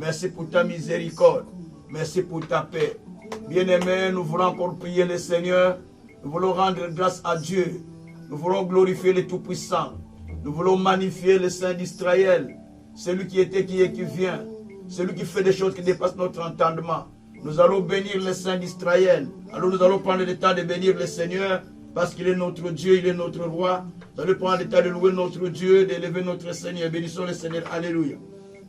Merci pour ta miséricorde. Merci pour ta paix. Bien-aimés, nous voulons encore prier le Seigneur. Nous voulons rendre grâce à Dieu. Nous voulons glorifier le Tout-Puissant. Nous voulons magnifier le Saint d'Israël. Celui qui était, qui est, qui vient. Celui qui fait des choses qui dépassent notre entendement. Nous allons bénir le Saint d'Israël. Alors nous allons prendre le temps de bénir le Seigneur. Parce qu'il est notre Dieu, il est notre roi. Nous allons prendre le temps de louer notre Dieu, d'élever notre Seigneur. Bénissons le Seigneur. Alléluia.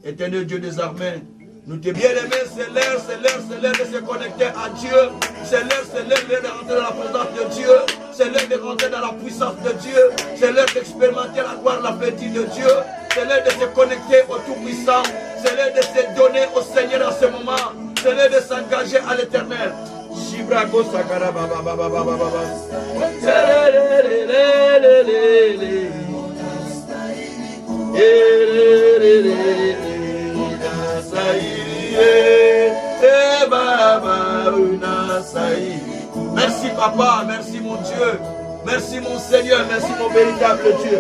Éternel Dieu des armées, nous te bien-aimés, c'est l'heure de se connecter à Dieu. C'est l'heure de rentrer dans la présence de Dieu. C'est l'heure de rentrer dans la puissance de Dieu. C'est l'heure d'expérimenter la gloire, l'appétit de Dieu. C'est l'heure de se connecter au Tout-Puissant. C'est l'heure de se donner au Seigneur en ce moment. C'est l'heure de s'engager à l'Éternel. Shibrako Sakara Baba Baba Baba Baba. Merci papa, merci mon Dieu, merci mon Seigneur, merci mon véritable Dieu.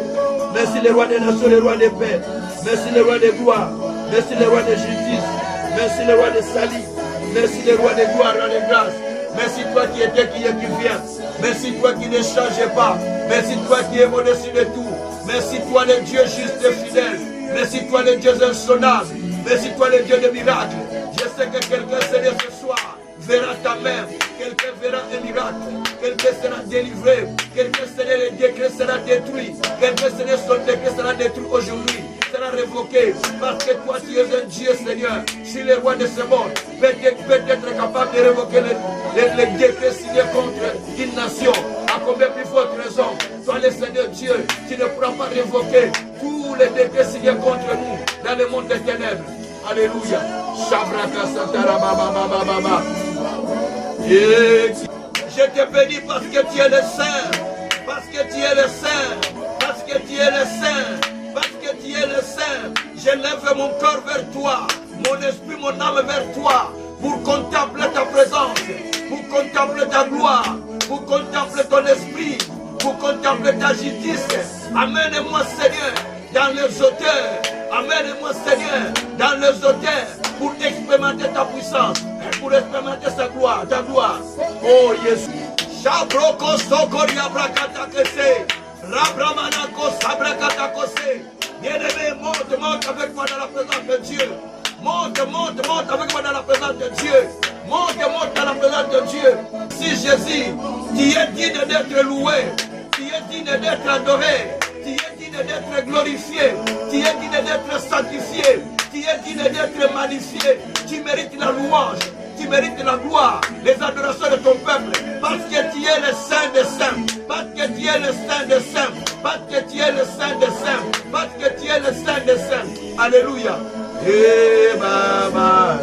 Merci les rois des nations, les rois des paix. Merci les rois des gloires, merci les rois de justice. Merci les rois de salut, merci les rois de gloire, roi de grâce. Merci toi qui étais, qui est, qui vient. Merci toi qui ne change pas. Merci toi qui es au-dessus de tout. Merci toi le Dieu juste et fidèle. Merci toi le Dieu insonnable. Merci toi le Dieu de miracles. Je sais que quelqu'un Seigneur ce soir verra ta main. Quelqu'un verra un miracle. Quelqu'un sera délivré. Quelqu'un Seigneur le décret sera détruit. Quelqu'un Seigneur son décret sera détruit aujourd'hui. Sera révoqué. Parce que toi tu es un Dieu Seigneur. Si le roi de ce monde peut être capable de révoquer les décrets signés contre une nation. À combien plus forte raison, toi le Seigneur Dieu, tu ne pourras pas révoquer tous les décrets signés contre nous dans le monde des ténèbres. Alléluia. Shabraka Satara Baba Baba Baba. Je te bénis parce que tu es le Saint. Parce que tu es le Saint. Parce que tu es le Saint. Parce que tu es le Saint. Je lève mon corps vers toi. Mon esprit, mon âme vers toi. Pour contempler ta présence. Pour contempler ta gloire. Pour contempler ton esprit, pour contempler ta justice. Amène-moi Seigneur dans les hauteurs. Amène-moi Seigneur dans les hauteurs pour expérimenter ta puissance, pour expérimenter sa gloire, ta gloire. Oh Jésus. Shabroko Sokoria Brakatakese. Rabramanako Sabrakatakose. Bien-aimé, monte avec moi dans la présence de Dieu. Monte avec moi dans la présence de Dieu. Monte dans la présence de Dieu. Si Jésus, tu es digne d'être loué, tu es digne d'être adoré, tu es digne d'être glorifié, tu es digne d'être sanctifié, tu es digne d'être magnifié, tu mérites la louange, tu mérites la gloire, les adorations de ton peuple, parce que tu es le Saint des Saints, parce que tu es le Saint des Saints, parce que tu es le Saint des Saints, parce que tu es le Saint des Saints. Alléluia. Et Baba,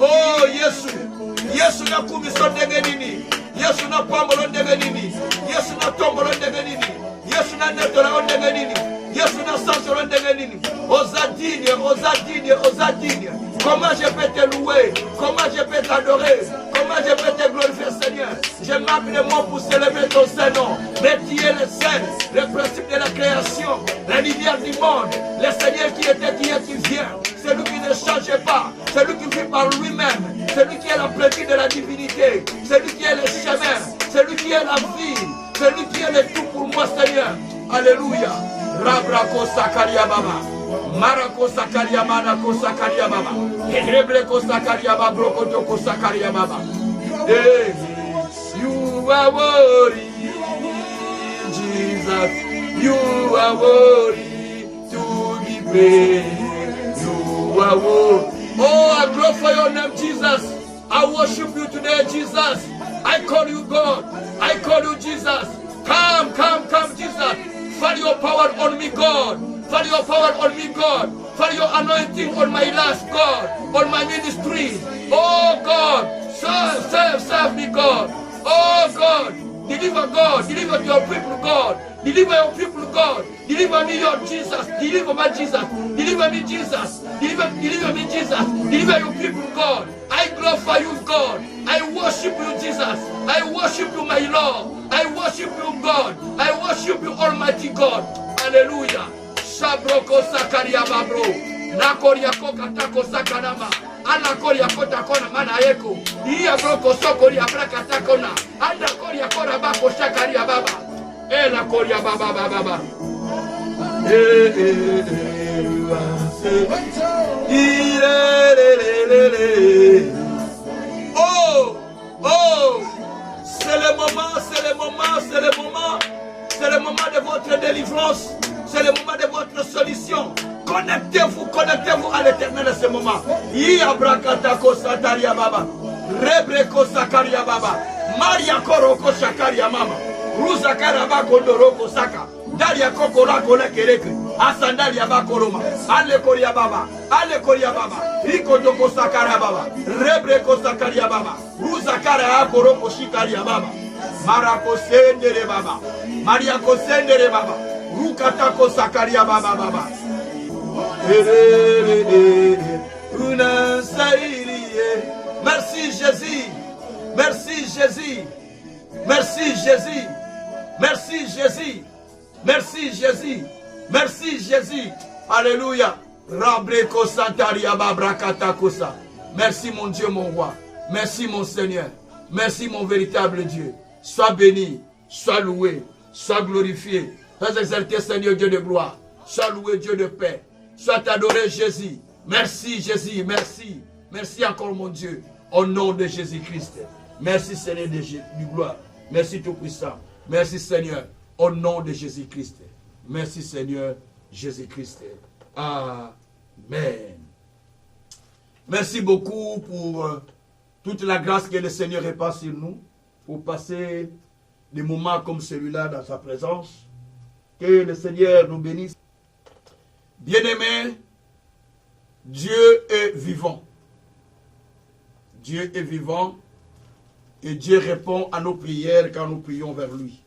oh Yesu na kumiso ndenge nini, Yesu na pambolo ndenge nini, Yesu na tombolo ndenge nini, Yesu na netolo ndenge nini, Yesu na sansolo ndenge nini. Osadigne. Comment je peux te louer, comment je peux t'adorer, comment je peux te glorifier Seigneur. Je manque les mots pour célébrer ton Saint-Nom. Mais tu es le Saint, le principe de la création, la lumière du monde, le Seigneur qui était, qui est, qui vient. Celui qui ne change pas, celui qui vit par lui-même, celui qui est la plénitude de la divinité, celui qui est le chemin, celui qui est la vie, celui qui est le tout pour moi Seigneur. Alléluia. Rabrako Sakaria Baba. Marako Sakaria Manako Sakaria Baba. Hebreko Sakaria Baba. Brokotoko Sakaria Baba. Hey, you are worthy, Jesus. You are worthy to be praised. You are worthy. Oh, I glorify your name, Jesus. I worship you today, Jesus. I call you God. I call you Jesus. Come, Jesus. For your power on me, God. For your power on me, God. For your anointing on my life, God. On my ministry. Oh, God. Serve me, God. Oh, God. Deliver your people, God. Deliver your people, God. Deliver me, your Jesus. Deliver my Jesus. Deliver me, Jesus. Deliver me, Jesus. Deliver your people, God. I glorify you, God. I worship you, Jesus. I worship you, my Lord. I worship you, God. I worship you, Almighty God. Hallelujah. Shabroko sakaria babro. Nakoria koka tako sakanama. Ana koria kota kona mana eko. Iya broko sokoria braka takona. Ana koria kora bako sakaria baba. Ela koria baba baba. Oh, oh, c'est le moment, c'est le moment, c'est le moment. C'est le moment de votre délivrance. C'est le moment de votre solution. Connectez-vous à l'éternel à ce moment. Yabrakatako sataria baba. Rebreko sakaria baba. Maria koroko sakaria mama. Ruza karaba kondoroko saka. Daria kokora kola kereke. Asandalia bakoroma. Ale koria baba. Ale koria baba. Riko doko sakara baba. Rebreko sakaria baba. Ruza kara akoroko shikaria baba. Marako sendere baba. Maria ko sendere baba. Rukatako sakaria baba baba. Merci Jésus. Merci Jésus. Merci Jésus. Merci Jésus. Merci Jésus. Merci Jésus. Alléluia. Rabreko santaria babrakata kosa. Merci mon Dieu, mon roi. Merci mon Seigneur. Merci mon véritable Dieu. Sois béni, sois loué, sois glorifié. Sois exalté Seigneur Dieu de gloire. Sois loué Dieu de paix. Sois adoré Jésus. Merci Jésus, merci. Merci encore mon Dieu. Au nom de Jésus-Christ. Merci Seigneur du gloire. Merci Tout-Puissant. Merci Seigneur. Au nom de Jésus-Christ. Merci Seigneur Jésus-Christ. Amen. Merci beaucoup pour toute la grâce que le Seigneur répand sur nous. Pour passer des moments comme celui-là dans sa présence. Que le Seigneur nous bénisse. Bien-aimés, Dieu est vivant. Dieu est vivant et Dieu répond à nos prières quand nous prions vers lui.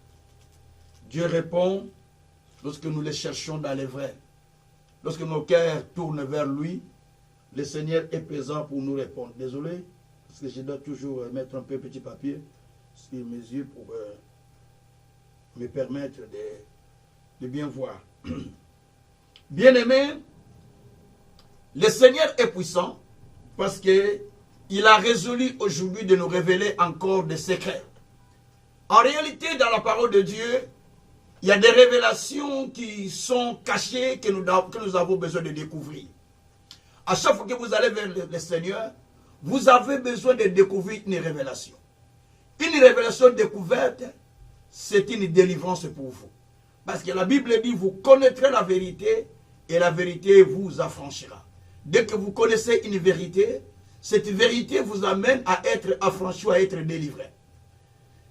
Dieu répond lorsque nous les cherchons dans les vrais. Lorsque nos cœurs tournent vers lui, le Seigneur est présent pour nous répondre. Désolé, parce que je dois toujours mettre un peu petit papier sur mes yeux pour me permettre de bien voir. Bien-aimés, le Seigneur est puissant parce qu'il a résolu aujourd'hui de nous révéler encore des secrets. En réalité, dans la parole de Dieu, il y a des révélations qui sont cachées que nous avons besoin de découvrir. À chaque fois que vous allez vers le Seigneur, vous avez besoin de découvrir une révélation. Une révélation découverte, c'est une délivrance pour vous. Parce que la Bible dit, vous connaîtrez la vérité et la vérité vous affranchira. Dès que vous connaissez une vérité, cette vérité vous amène à être affranchi, à être délivré.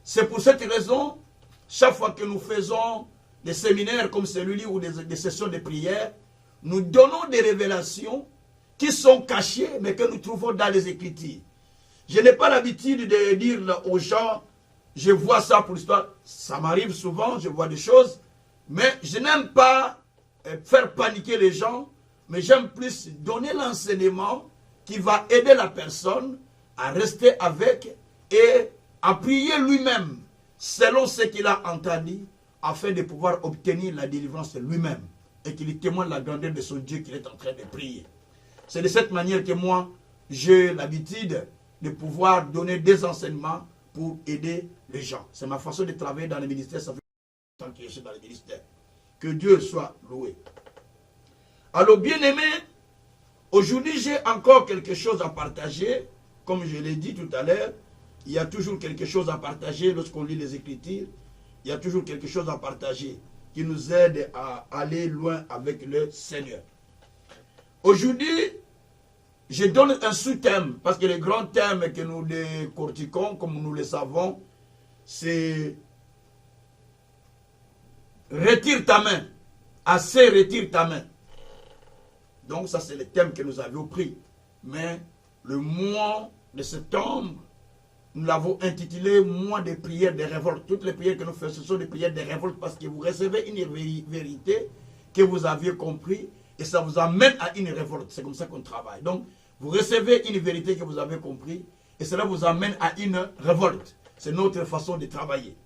C'est pour cette raison, chaque fois que nous faisons des séminaires comme celui-là ou des sessions de prière, nous donnons des révélations qui sont cachées, mais que nous trouvons dans les Écritures. Je n'ai pas l'habitude de dire aux gens, je vois ça pour l'histoire. Ça m'arrive souvent, je vois des choses, mais je n'aime pas faire paniquer les gens, mais j'aime plus donner l'enseignement qui va aider la personne à rester avec et à prier lui-même selon ce qu'il a entendu afin de pouvoir obtenir la délivrance lui-même et qu'il témoigne la grandeur de son Dieu qu'il est en train de prier. C'est de cette manière que moi, j'ai l'habitude de pouvoir donner des enseignements pour aider les gens. C'est ma façon de travailler dans le ministère, ça fait longtemps que je suis dans le ministère. Que Dieu soit loué. Alors, bien-aimés, aujourd'hui, j'ai encore quelque chose à partager. Comme je l'ai dit tout à l'heure, il y a toujours quelque chose à partager lorsqu'on lit les Écritures. Il y a toujours quelque chose à partager qui nous aide à aller loin avec le Seigneur. Aujourd'hui, je donne un sous-thème, parce que les grands thèmes que nous décortiquons, comme nous le savons, c'est retire ta main, assez retire ta main. Donc ça c'est le thème que nous avions pris. Mais le mois de septembre, nous l'avons intitulé mois de prières de révolte. Toutes les prières que nous faisons, ce sont des prières de révolte parce que vous recevez une vérité que vous aviez compris et ça vous amène à une révolte. C'est comme ça qu'on travaille. Donc, vous recevez une vérité que vous avez compris et cela vous amène à une révolte. C'est notre façon de travailler.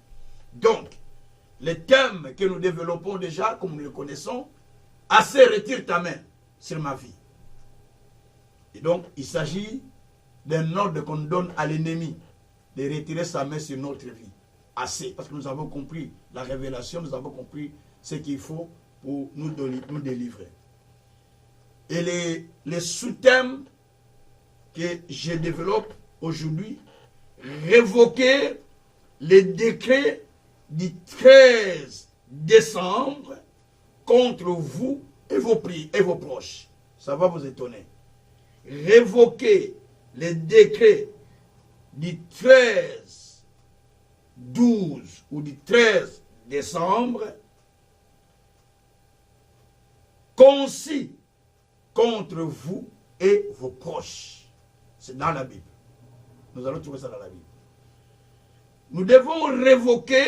Donc, les thèmes que nous développons déjà, comme nous le connaissons, assez retire ta main sur ma vie. Et donc, il s'agit d'un ordre qu'on donne à l'ennemi de retirer sa main sur notre vie. Assez, parce que nous avons compris la révélation, nous avons compris ce qu'il faut pour nous délivrer. Et les sous-thèmes que je développe aujourd'hui, révoquer les décrets du 13 décembre contre vous et vos proches. Ça va vous étonner. Révoquer les décrets du 13, 12 ou du 13 décembre concis contre vous et vos proches. C'est dans la Bible. Nous allons trouver ça dans la Bible. Nous devons révoquer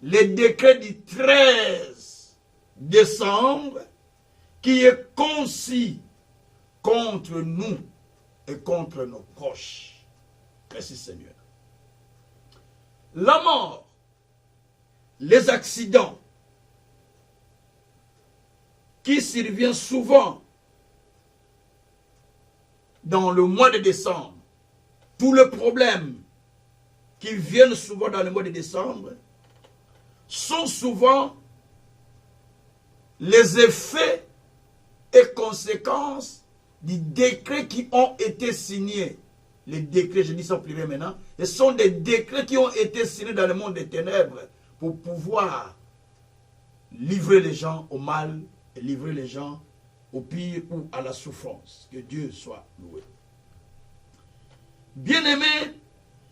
les décrets du 13 décembre qui est concis contre nous et contre nos proches. Merci Seigneur. La mort, les accidents qui surviennent souvent dans le mois de décembre, tous les problèmes qui viennent souvent dans le mois de décembre sont souvent les effets et conséquences des décrets qui ont été signés. Les décrets, je dis ça au pluriel maintenant, ce sont des décrets qui ont été signés dans le monde des ténèbres pour pouvoir livrer les gens au mal et livrer les gens au pire ou à la souffrance. Que Dieu soit loué. Bien-aimés,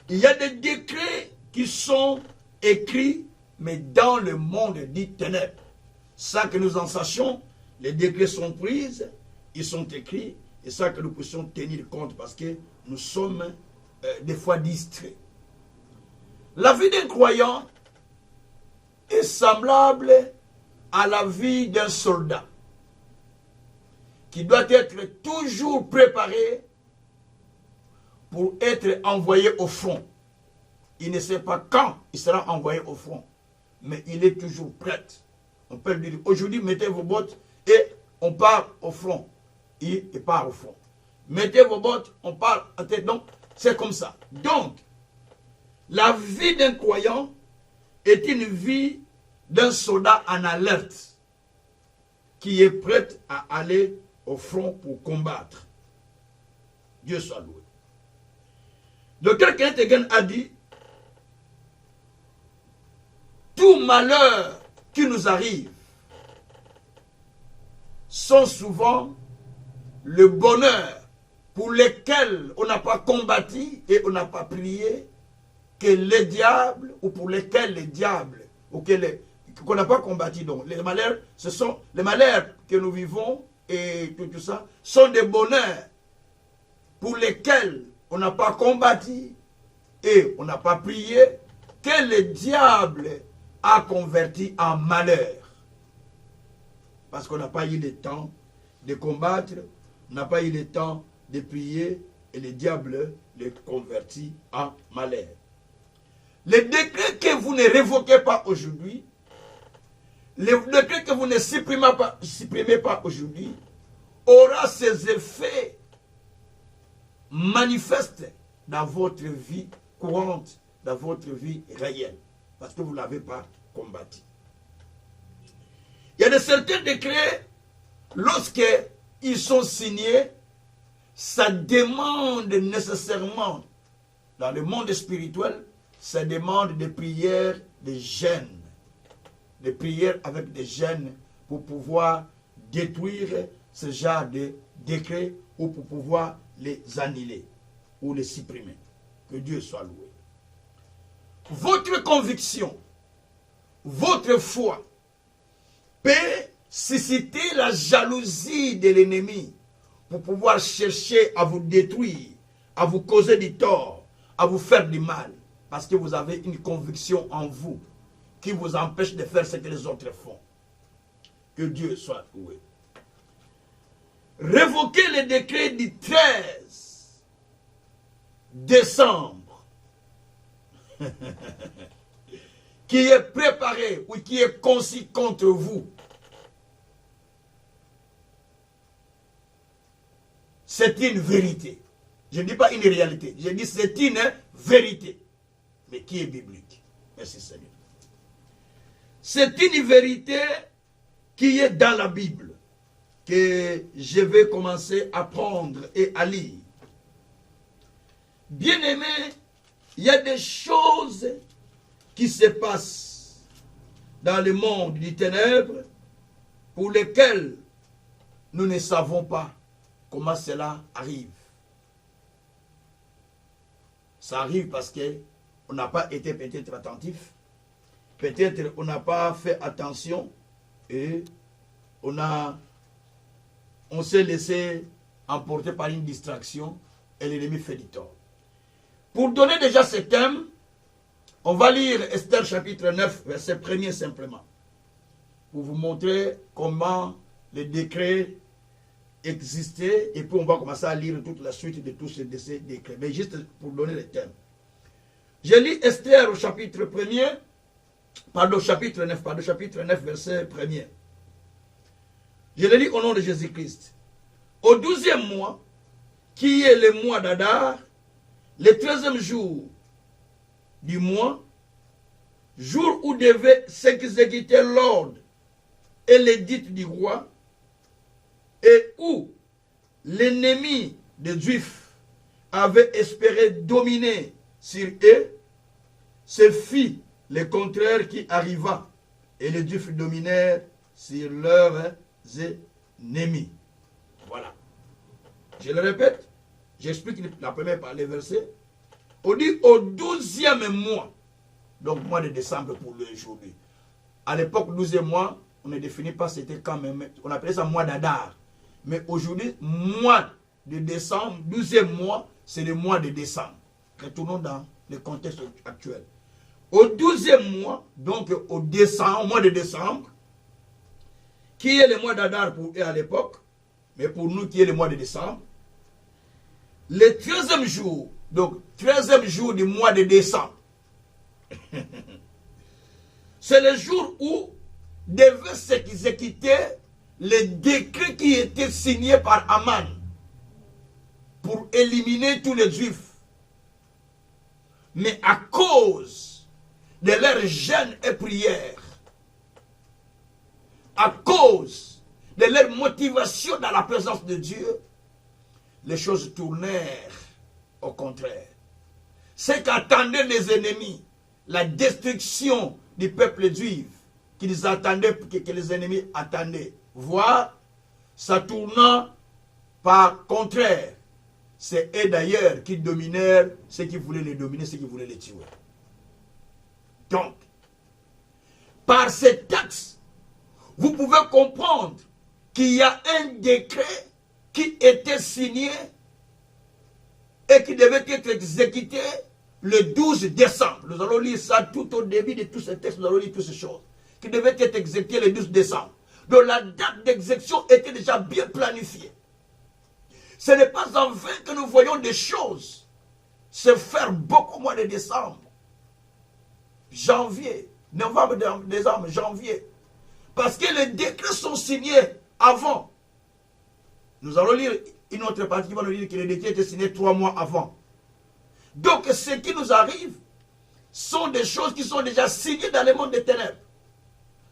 il y a des décrets qui sont écrits, mais dans le monde dit ténèbres. Ça que nous en sachions, les décrets sont pris, ils sont écrits, et ça que nous puissions tenir compte parce que nous sommes des fois distraits. La vie d'un croyant est semblable à la vie d'un soldat qui doit être toujours préparé pour être envoyé au front. Il ne sait pas quand il sera envoyé au front, mais il est toujours prêt. On peut lui dire, aujourd'hui, mettez vos bottes et on part au front. Il part au front. Mettez vos bottes, on part en tête. Donc, c'est comme ça. Donc, la vie d'un croyant est une vie d'un soldat en alerte qui est prêt à aller au front pour combattre. Dieu soit loué. Docteur Kenneth Hagin a dit, tout malheur qui nous arrive sont souvent le bonheur pour lesquels on n'a pas combattu et on n'a pas prié, que les diables, ou pour lesquels les diables, ou qu'on n'a pas combattu. Donc, les malheurs, ce sont les malheurs que nous vivons et tout ça, sont des bonheurs pour lesquels on n'a pas combattu et on n'a pas prié, que le diable a converti en malheur. Parce qu'on n'a pas eu le temps de combattre, on n'a pas eu le temps de prier et le diable les convertit en malheur. Les décrets que vous ne révoquez pas aujourd'hui, les décrets que vous ne supprimez pas aujourd'hui, aura ses effets manifestes dans votre vie courante, dans votre vie réelle, parce que vous ne l'avez pas combattu. Il y a de certains décrets, lorsqu'ils sont signés, ça demande nécessairement, dans le monde spirituel, ça demande des prières, des jeûnes. Des prières avec des jeûnes pour pouvoir détruire ce genre de décrets ou pour pouvoir les annuler ou les supprimer. Que Dieu soit loué. Votre conviction, votre foi peut susciter la jalousie de l'ennemi pour pouvoir chercher à vous détruire, à vous causer du tort, à vous faire du mal. Parce que vous avez une conviction en vous qui vous empêche de faire ce que les autres font. Que Dieu soit loué. Révoquer le décret du 13 décembre qui est préparé ou qui est conçu contre vous, c'est une vérité. Je ne dis pas une réalité, je dis c'est une vérité, mais qui est biblique. Merci Seigneur. C'est une vérité qui est dans la Bible, que je vais commencer à prendre et à lire. Bien-aimé, il y a des choses qui se passent dans le monde du ténèbre pour lesquelles nous ne savons pas comment cela arrive. Ça arrive parce qu'on n'a pas été peut-être attentif, peut-être on n'a pas fait attention et on s'est laissé emporter par une distraction et l'ennemi fait du tort. Pour donner déjà ce thème, on va lire Esther chapitre 9, verset 1er simplement, pour vous montrer comment les décrets existaient, et puis on va commencer à lire toute la suite de tous ces décrets. Mais juste pour donner le thème. Je lis Esther au chapitre 1er, chapitre 9, verset 1er. Je le lis au nom de Jésus-Christ. Au 12e mois, qui est le mois d'Adar, le 13e jour du mois, jour où devait s'exécuter l'ordre et l'édit du roi, et où l'ennemi des Juifs avait espéré dominer sur eux, ce fit le contraire qui arriva, et les Juifs dominèrent sur leurs ennemis. Voilà. Je le répète, j'explique la première par les versets. On dit au 12e mois, donc mois de décembre pour aujourd'hui. À l'époque, 12e mois, on ne définit pas c'était quand même, on appelait ça mois d'Adar. Mais aujourd'hui, mois de décembre, 12e mois, c'est le mois de décembre. Retournons dans le contexte actuel. Au 12e mois, donc au mois de décembre, qui est le mois d'Adar pour eux à l'époque, mais pour nous qui est le mois de décembre, le 13e jour, donc 13e jour du mois de décembre, c'est le jour où devait s'exécuter le décret qui était signé par Aman pour éliminer tous les Juifs. Mais à cause de leur jeûne et prière, à cause de leur motivation dans la présence de Dieu, les choses tournèrent au contraire. Ce qu'attendaient les ennemis, la destruction du peuple juif, qu'ils attendaient, que les ennemis attendaient, voir, ça tournant par contraire. C'est eux d'ailleurs qui dominèrent ceux qui voulaient les dominer, ceux qui voulaient les tuer. Donc, par ces textes, vous pouvez comprendre qu'il y a un décret qui était signé et qui devait être exécuté le 12 décembre. Nous allons lire ça tout au début de tous ces textes, nous allons lire toutes ces choses. Qui devait être exécuté le 12 décembre. Donc la date d'exécution était déjà bien planifiée. Ce n'est pas en vain que nous voyons des choses se faire beaucoup au mois de décembre. Janvier, novembre, décembre, janvier. Parce que les décrets sont signés avant. Nous allons lire une autre partie qui va nous dire que les décrets étaient signés 3 mois avant. Donc ce qui nous arrive sont des choses qui sont déjà signées dans le monde des ténèbres,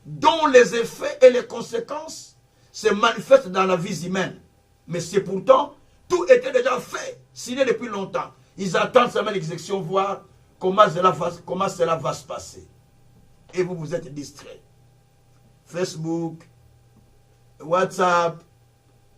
dont les effets et les conséquences se manifestent dans la vie humaine. Mais c'est pourtant, tout était déjà fait, signé depuis longtemps. Ils attendent seulement l'exécution, voir comment cela va se passer. Et vous, vous êtes distrait. Facebook, WhatsApp,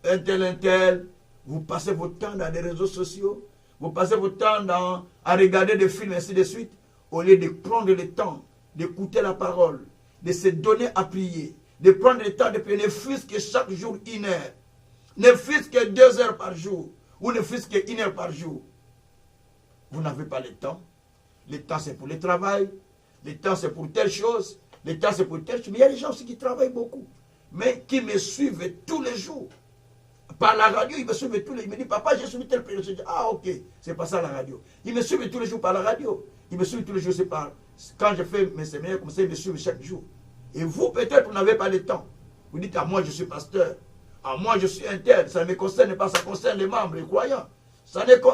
Intel, vous passez votre temps dans les réseaux sociaux, vous passez votre temps à regarder des films, ainsi de suite, au lieu de prendre le temps d'écouter la parole, de se donner à prier, de prendre le temps de prier, ne fût-ce que chaque jour 1 heure, ne fût-ce que 2 heures par jour, ou ne fût-ce que 1 heure par jour. Vous n'avez pas le temps. Le temps c'est pour le travail, le temps c'est pour telle chose, le temps c'est pour telle chose. Mais il y a des gens aussi qui travaillent beaucoup, mais qui me suivent tous les jours. Par la radio, il me suivait tous les jours. Il me dit, papa, j'ai suivi tel prédication. Je dis, ah, ok, c'est pas ça la radio. Il me suivait tous les jours par la radio. Il me suit tous les jours, c'est par... Quand je fais mes séminaires comme ça, il me suit chaque jour. Et vous, peut-être, vous n'avez pas le temps. Vous dites, ah, moi, je suis pasteur. Ah, moi, je suis interne. Ça ne me concerne pas, ça concerne les membres, les croyants.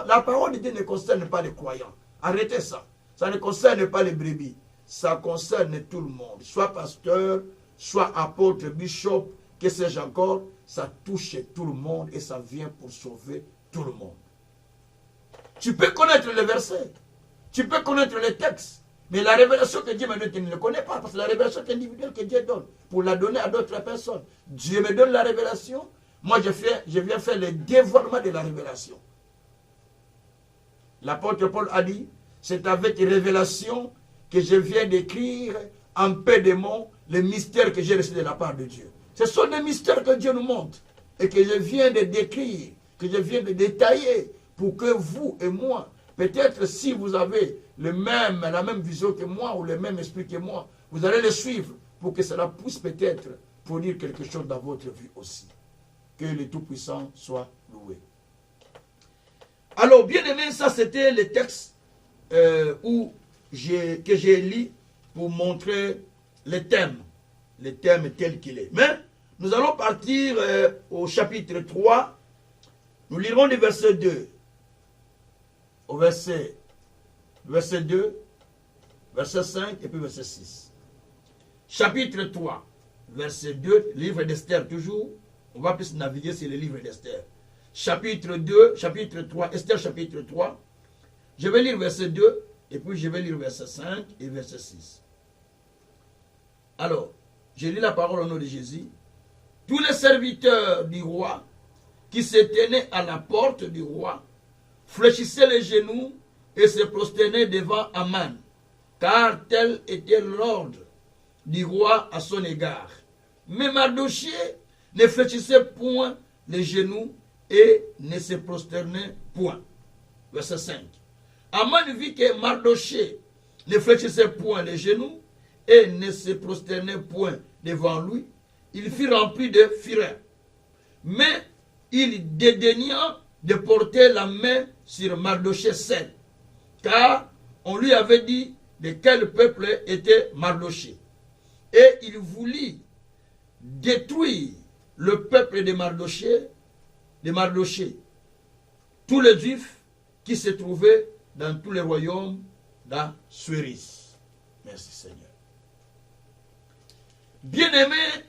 La parole de Dieu ne concerne pas les croyants. Arrêtez ça. Ça ne concerne pas les brebis. Ça concerne tout le monde. Soit pasteur, soit apôtre, bishop, que sais-je encore. Ça touche tout le monde et ça vient pour sauver tout le monde. Tu peux connaître les versets. Tu peux connaître les textes. Mais la révélation que Dieu me donne, tu ne le connais pas. Parce que la révélation individuelle que Dieu donne, pour la donner à d'autres personnes. Dieu me donne la révélation. Moi, je viens faire le dévoilement de la révélation. L'apôtre Paul a dit, c'est avec révélation que je viens d'écrire en peu de mots les mystères que j'ai reçus de la part de Dieu. Ce sont des mystères que Dieu nous montre et que je viens de décrire, que je viens de détailler pour que vous et moi, peut-être si vous avez la même vision que moi ou le même esprit que moi, vous allez le suivre pour que cela puisse peut-être produire quelque chose dans votre vie aussi. Que le Tout-Puissant soit loué. Alors, bien aimé, ça c'était le texte que j'ai lu pour montrer le thème tel qu'il est. Mais nous allons partir au chapitre 3. Nous lirons du verset 2 au verset 2, verset 5 et puis verset 6. Chapitre 3, verset 2, livre d'Esther toujours. On va plus naviguer sur le livre d'Esther. Chapitre 2, chapitre 3, Esther chapitre 3. Je vais lire verset 2 et puis je vais lire verset 5 et verset 6. Alors, je lis la parole au nom de Jésus. Tous les serviteurs du roi qui se tenaient à la porte du roi fléchissaient les genoux et se prosternaient devant Aman, car tel était l'ordre du roi à son égard. Mais Mardochée ne fléchissait point les genoux et ne se prosternait point. Verset 5. Aman vit que Mardochée ne fléchissait point les genoux et ne se prosternait point devant lui. Il fut rempli de fureur. Mais il dédaigna de porter la main sur Mardochée seul, car on lui avait dit de quel peuple était Mardochée. Et il voulut détruire le peuple de Mardochée, tous les Juifs qui se trouvaient dans tous les royaumes d'Assuérus. Merci Seigneur. Bien-aimés,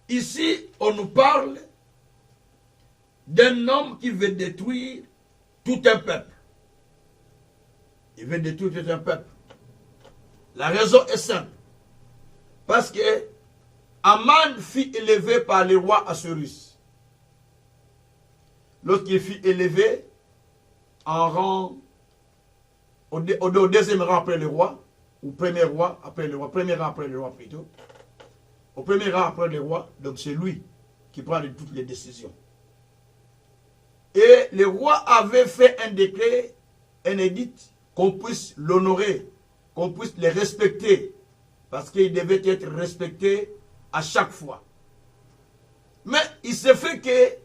ici on nous parle d'un homme qui veut détruire tout un peuple. Il veut détruire tout un peuple. La raison est simple. Parce que Aman fut élevé par le roi Assuérus. Lorsqu'il fut élevé en rang, au deuxième rang après le roi, ou premier rang après le roi plutôt, au premier rang après le roi, donc c'est lui qui prend toutes les décisions. Et le roi avait fait un décret, un édit, qu'on puisse l'honorer, qu'on puisse le respecter, parce qu'il devait être respecté à chaque fois. Mais il s'est fait que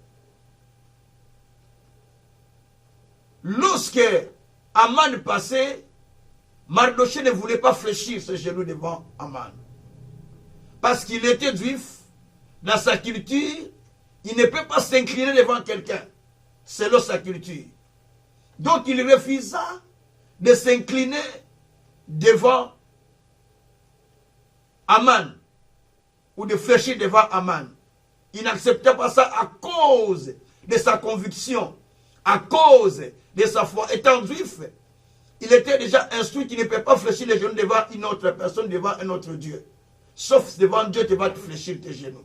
lorsque Aman passait, Mardochée ne voulait pas fléchir ses genoux devant Aman. Parce qu'il était juif, dans sa culture, il ne peut pas s'incliner devant quelqu'un, selon sa culture. Donc il refusa de s'incliner devant Aman, ou de fléchir devant Aman. Il n'acceptait pas ça à cause de sa conviction, à cause de sa foi. Étant juif, il était déjà instruit qu'il ne peut pas fléchir les genoux devant une autre personne, devant un autre Dieu. Sauf devant Dieu, tu vas te fléchir tes genoux.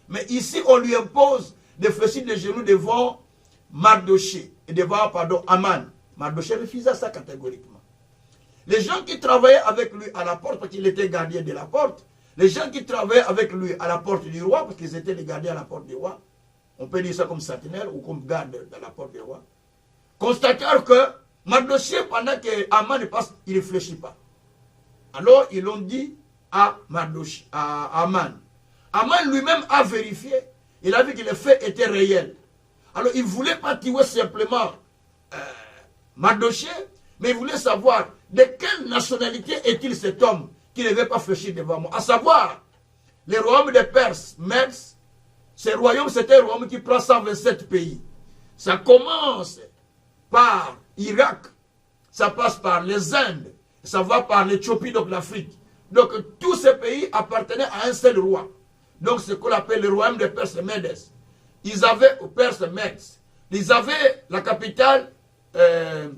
Mais ici, on lui impose de fléchir les genoux devant Mardochée et devant, Aman. Mardochée refusa ça catégoriquement. Les gens qui travaillaient avec lui à la porte, parce qu'il était gardien de la porte, les gens qui travaillaient avec lui à la porte du roi, parce qu'ils étaient les gardiens à la porte du roi, on peut dire ça comme sentinelle ou comme garde à la porte du roi, constatèrent que Mardochée, pendant que Aman passe, il ne réfléchit pas. Alors ils l'ont dit à Aman. Aman lui-même a vérifié Il a vu que les faits étaient réels. Alors, il ne voulait pas tuer simplement Mardochée, mais il voulait savoir de quelle nationalité est-il cet homme qui ne veut pas fléchir devant moi. À savoir, le royaume des Perses, Mèdes, ce royaume, c'était un royaume qui prend 127 pays. Ça commence par Irak, ça passe par les Indes, ça va par l'Éthiopie, donc l'Afrique. Donc tous ces pays appartenaient à un seul roi. Donc ce qu'on appelle le royaume des Perses Mèdes. Ils avaient, aux Perses Mèdes, ils avaient la capitale, le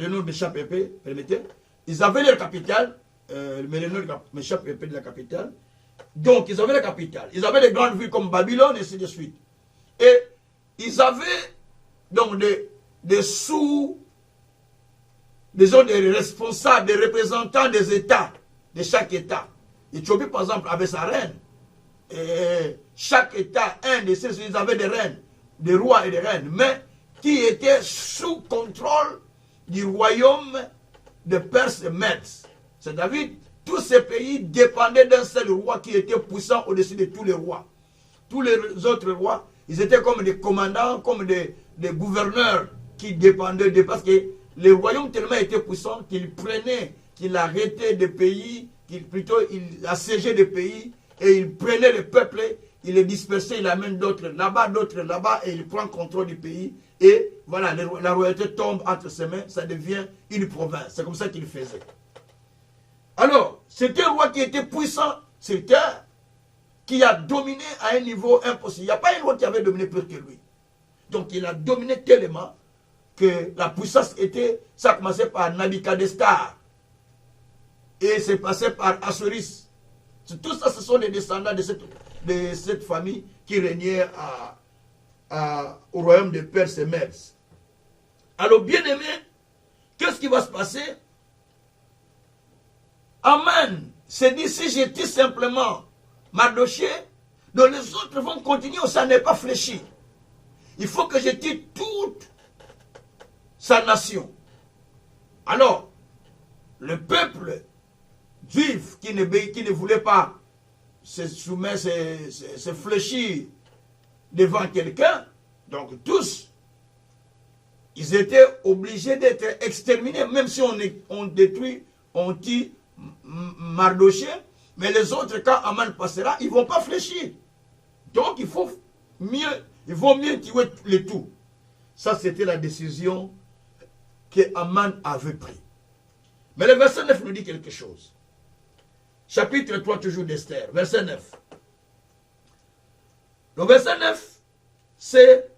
nom m'échappe un peu, permettez. Ils avaient leur capitale, mais le nom m'échappe un peu de la capitale. Donc ils avaient la capitale. Ils avaient des grandes villes comme Babylone et ainsi de suite. Et ils avaient donc des des responsables, des représentants des États, de chaque État. L'Éthiopie, par exemple, avait sa reine. Et chaque État, un de ces, ils avaient des reines, des rois et des reines, mais qui étaient sous contrôle du royaume de Perse et Mèdes. C'est-à-dire, tous ces pays dépendaient d'un seul roi qui était puissant au-dessus de tous les rois. Tous les autres rois, ils étaient comme des commandants, comme des gouverneurs qui dépendaient de... Parce que le royaume tellement était puissant qu'il prenait, qu'il arrêtait des pays, plutôt il assiégeait des pays, et il prenait le peuple, il les dispersait, il amène d'autres là-bas, et il prend contrôle du pays. Et voilà, la royauté tombe entre ses mains, ça devient une province. C'est comme ça qu'il faisait. Alors, c'était un roi qui était puissant sur terre, qui a dominé à un niveau impossible. Il n'y a pas un roi qui avait dominé plus que lui. Donc il a dominé tellement que la puissance était, ça a commencé par Nabuchodonosor et c'est passé par Assuris. Tout ça, ce sont des descendants de cette famille qui régnaient au royaume de Perse et Mèdes. Alors, bien aimé, qu'est-ce qui va se passer? Aman s'est dit, si je tue simplement Mardochée, donc les autres vont continuer, ça n'est pas fléchi. Il faut que je tue toute sa nation. Alors, le peuple juif qui ne voulait pas se soumettre, se fléchir devant quelqu'un, donc tous, ils étaient obligés d'être exterminés, même si on détruit, on tue Mardochée, mais les autres, quand Aman passera, ils ne vont pas fléchir. Donc, il vaut mieux tuer les tout. Ça, c'était la décision que Aman avait prise. Mais le verset 9 nous dit quelque chose. Chapitre 3, toujours d'Esther, verset 9. Le verset 9, c'est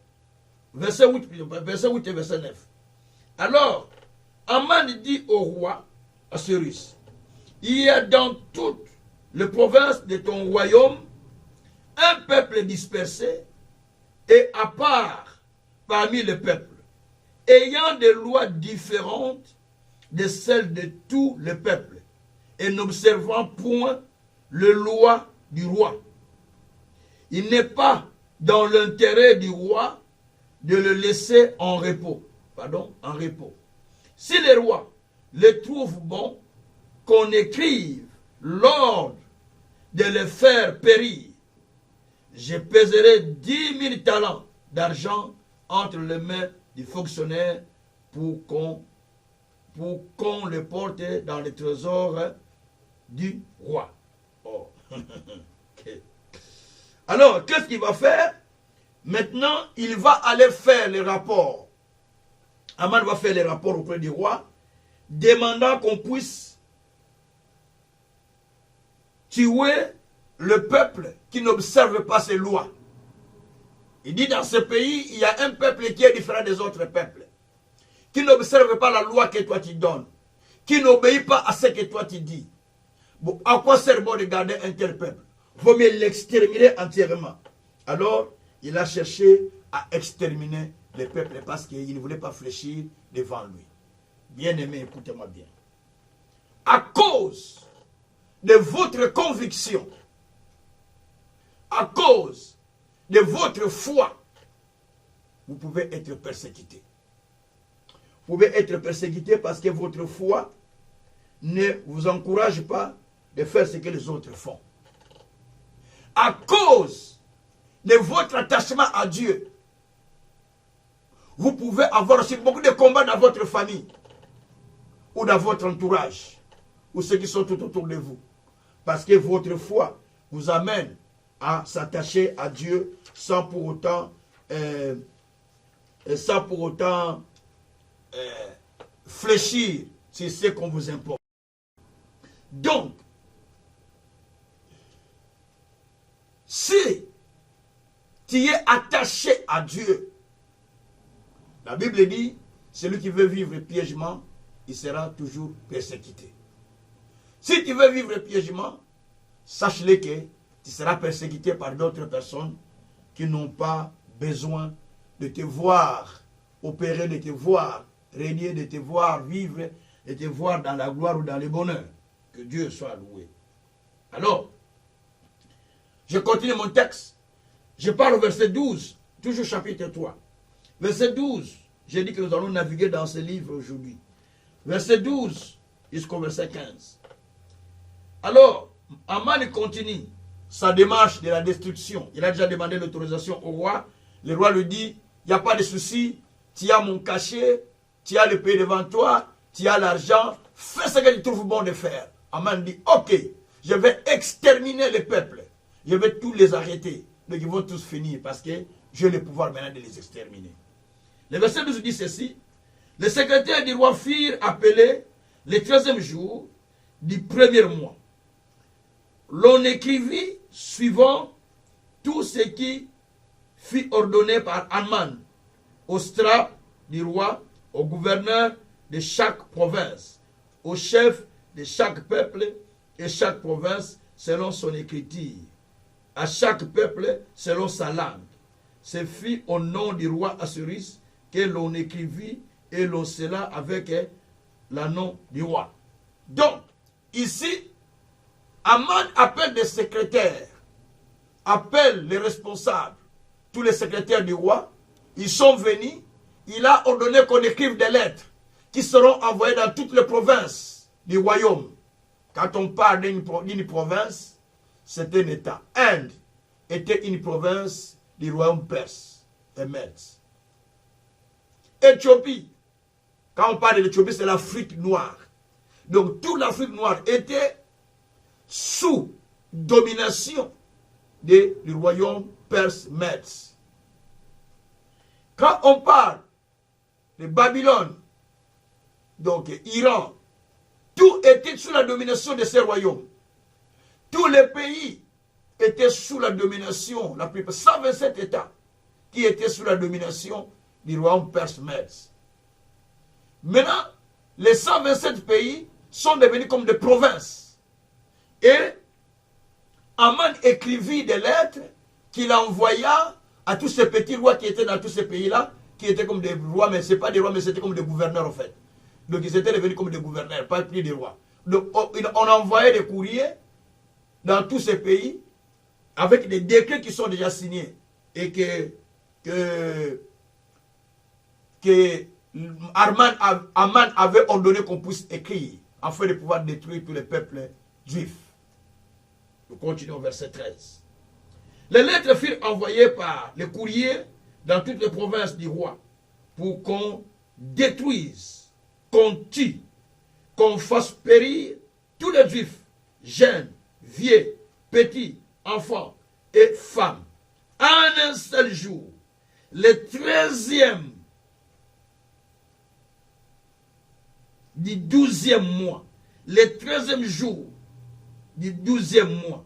verset 8 et verset 9. Alors, Aman dit au roi Assuérus, il y a dans toutes les provinces de ton royaume un peuple dispersé et à part parmi les peuples, ayant des lois différentes de celles de tous les peuples, et n'observant point les lois du roi. Il n'est pas dans l'intérêt du roi de le laisser en repos. En repos. Si les rois le trouvent bon, qu'on écrive l'ordre de le faire périr, je pèserai 10 000 talents d'argent entre les mains du fonctionnaire pour qu'on le porte dans le trésor du roi. Oh. Okay. Alors, qu'est-ce qu'il va faire? Maintenant, il va aller faire les rapports. Aman va faire les rapports auprès du roi, demandant qu'on puisse tuer le peuple qui n'observe pas ces lois. Il dit dans ce pays, il y a un peuple qui est différent des autres peuples, qui n'observe pas la loi que toi tu donnes, qui n'obéit pas à ce que toi tu dis. Bon, à quoi sert bon de garder un tel peuple? Vaut mieux l'exterminer entièrement. Alors, il a cherché à exterminer le peuple parce qu'il ne voulait pas fléchir devant lui. Bien-aimé, écoutez-moi bien. À cause de votre conviction, à cause de votre foi, vous pouvez être persécuté. Vous pouvez être persécuté parce que votre foi ne vous encourage pas de faire ce que les autres font. à cause de votre attachement à Dieu, vous pouvez avoir aussi beaucoup de combats dans votre famille ou dans votre entourage ou ceux qui sont tout autour de vous. Parce que votre foi vous amène à s'attacher à Dieu sans pour autant fléchir sur ce qu'on vous impose. Donc, si tu es attaché à Dieu, la Bible dit, celui qui veut vivre piègement, il sera toujours persécuté. Si tu veux vivre piègement, sache-le que tu seras persécuté par d'autres personnes qui n'ont pas besoin de te voir opérer, de te voir régner, de te voir vivre, de te voir dans la gloire ou dans le bonheur. Que Dieu soit loué. Alors, je continue mon texte. Je parle au verset 12, toujours chapitre 3. Verset 12, j'ai dit que nous allons naviguer dans ce livre aujourd'hui. Verset 12 jusqu'au verset 15. Alors, Aman continue sa démarche de la destruction. Il a déjà demandé l'autorisation au roi. Le roi lui dit, il n'y a pas de souci, tu as mon cachet, tu as le pays devant toi, tu as l'argent, fais ce que tu trouves bon de faire. Aman dit, ok, je vais exterminer le peuple. Je vais tous les arrêter. Donc ils vont tous finir parce que j'ai le pouvoir maintenant de les exterminer. Le verset 12 dit ceci. Les secrétaires du roi firent appeler le 13e jour du premier mois. L'on écrivit suivant tout ce qui fut ordonné par Aman, au satrapes du roi, au gouverneur de chaque province, au chef de chaque peuple et chaque province selon son écriture, à chaque peuple selon sa langue. Ce fut au nom du roi Assuérus que l'on écrivit et l'on scella avec le nom du roi. Donc, ici, Aman appelle des secrétaires, appelle les responsables, tous les secrétaires du roi. Ils sont venus, il a ordonné qu'on écrive des lettres qui seront envoyées dans toutes les provinces du royaume. Quand on parle d'une province, c'est un État. Inde était une province du royaume perse et Mèdes. Éthiopie, quand on parle de l'Éthiopie, c'est l'Afrique noire. Donc toute l'Afrique noire était sous domination du royaume perse Mèdes. Quand on parle de Babylone, donc Iran, tout était sous la domination de ces royaumes. Tous les pays étaient sous la domination, la plupart, 127 États qui étaient sous la domination du royaume perse Mèdes. Maintenant, les 127 pays sont devenus comme des provinces. Et Aman écrivit des lettres qu'il envoya à tous ces petits rois qui étaient dans tous ces pays-là, qui étaient comme des rois, mais ce n'est pas des rois, mais c'était comme des gouverneurs en fait. Donc ils étaient devenus comme des gouverneurs, pas plus des rois. Donc on envoyait des courriers dans tous ces pays avec des décrets qui sont déjà signés et que Aman avait ordonné qu'on puisse écrire afin de pouvoir détruire tous les peuples juifs. Nous continuons au verset 13. Les lettres furent envoyées par les courriers dans toutes les provinces du roi pour qu'on détruise, qu'on tue, qu'on fasse périr tous les juifs, jeunes, vieux, petits, enfants et femmes. En un seul jour, le 13e du 12e mois, le 13e jour du 12e mois,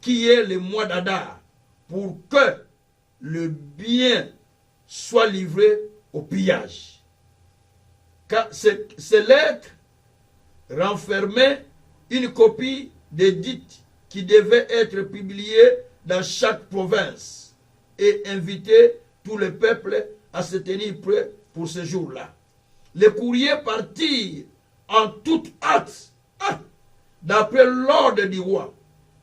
qui est le mois d'Adar, pour que le bien soit livré au pillage. Car ces lettres renfermaient une copie d'édit qui devait être publiée dans chaque province et inviter tous les peuples à se tenir prêts pour ce jour-là. Les courriers partirent en toute hâte. D'après l'ordre du roi,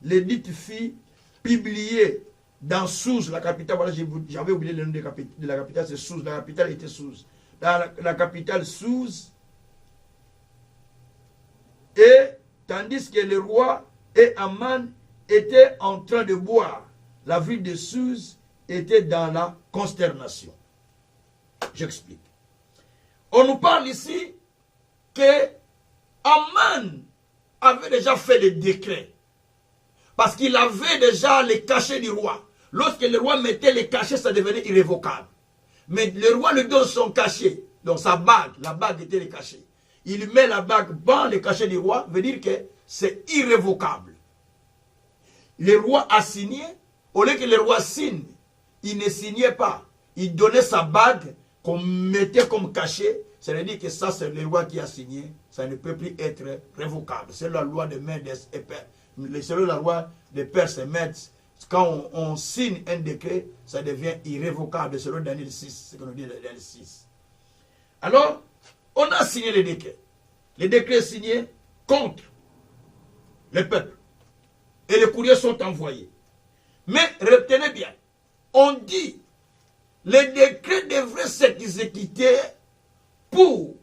l'édit fut publié dans Sousse, la capitale. Voilà, j'avais oublié le nom de la capitale, c'est Sousse. La capitale était Sousse. Dans la capitale Sousse. Et tandis que le roi et Aman était en train de boire, la ville de Suse était dans la consternation. J'explique. On nous parle ici que Aman avait déjà fait des décrets. Parce qu'il avait déjà les cachets du roi. Lorsque le roi mettait les cachets, ça devenait irrévocable. Mais le roi lui donne son cachet, donc sa bague, la bague était le cachet. Il met la bague dans le cachet du roi, veut dire que c'est irrévocable. Le roi a signé, au lieu que le roi signe, il ne signait pas. Il donnait sa bague qu'on mettait comme cachet. Ça veut dire que ça, c'est le roi qui a signé. Ça ne peut plus être révocable. C'est la loi de Mèdes et Perses. Selon la loi de Perses et Mèdes, quand on signe un décret, ça devient irrévocable. Selon Daniel 6, c'est ce qu'on nous dit dans Daniel 6. Alors, on a signé le décret. Le décret est signé contre le peuple. Et les courriers sont envoyés. Mais retenez bien, on dit, le décret devrait s'exécuter pour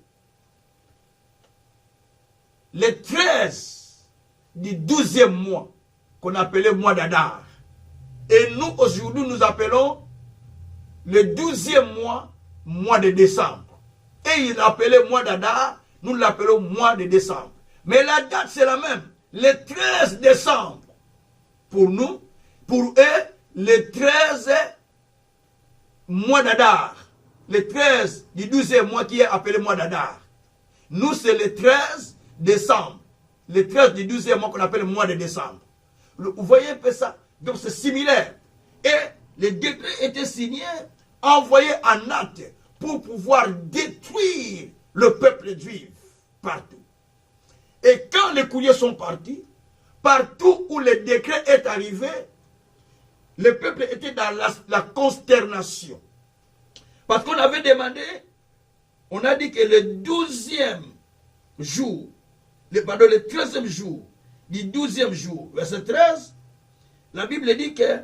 les 13 du 12e mois, qu'on appelait mois d'Adar. Et nous, aujourd'hui, nous appelons le 12e mois, mois de décembre. Et il l'appelait mois d'Adar, nous l'appelons mois de décembre. Mais la date, c'est la même. Le 13 décembre. Pour nous, pour eux, le 13 mois d'Adar. Le 13 du 12e mois qui est appelé mois d'Adar. Nous, c'est le 13 décembre. Le 13 du 12e mois qu'on appelle le mois de décembre. Vous voyez un peu ça? Donc c'est similaire. Et le décret était signé, envoyé en acte pour pouvoir détruire le peuple juif partout. Et quand les courriers sont partis, partout où le décret est arrivé, le peuple était dans la consternation. Parce qu'on avait demandé, on a dit que le 12e jour, le 13e jour, du 12e jour, verset 13, la Bible dit que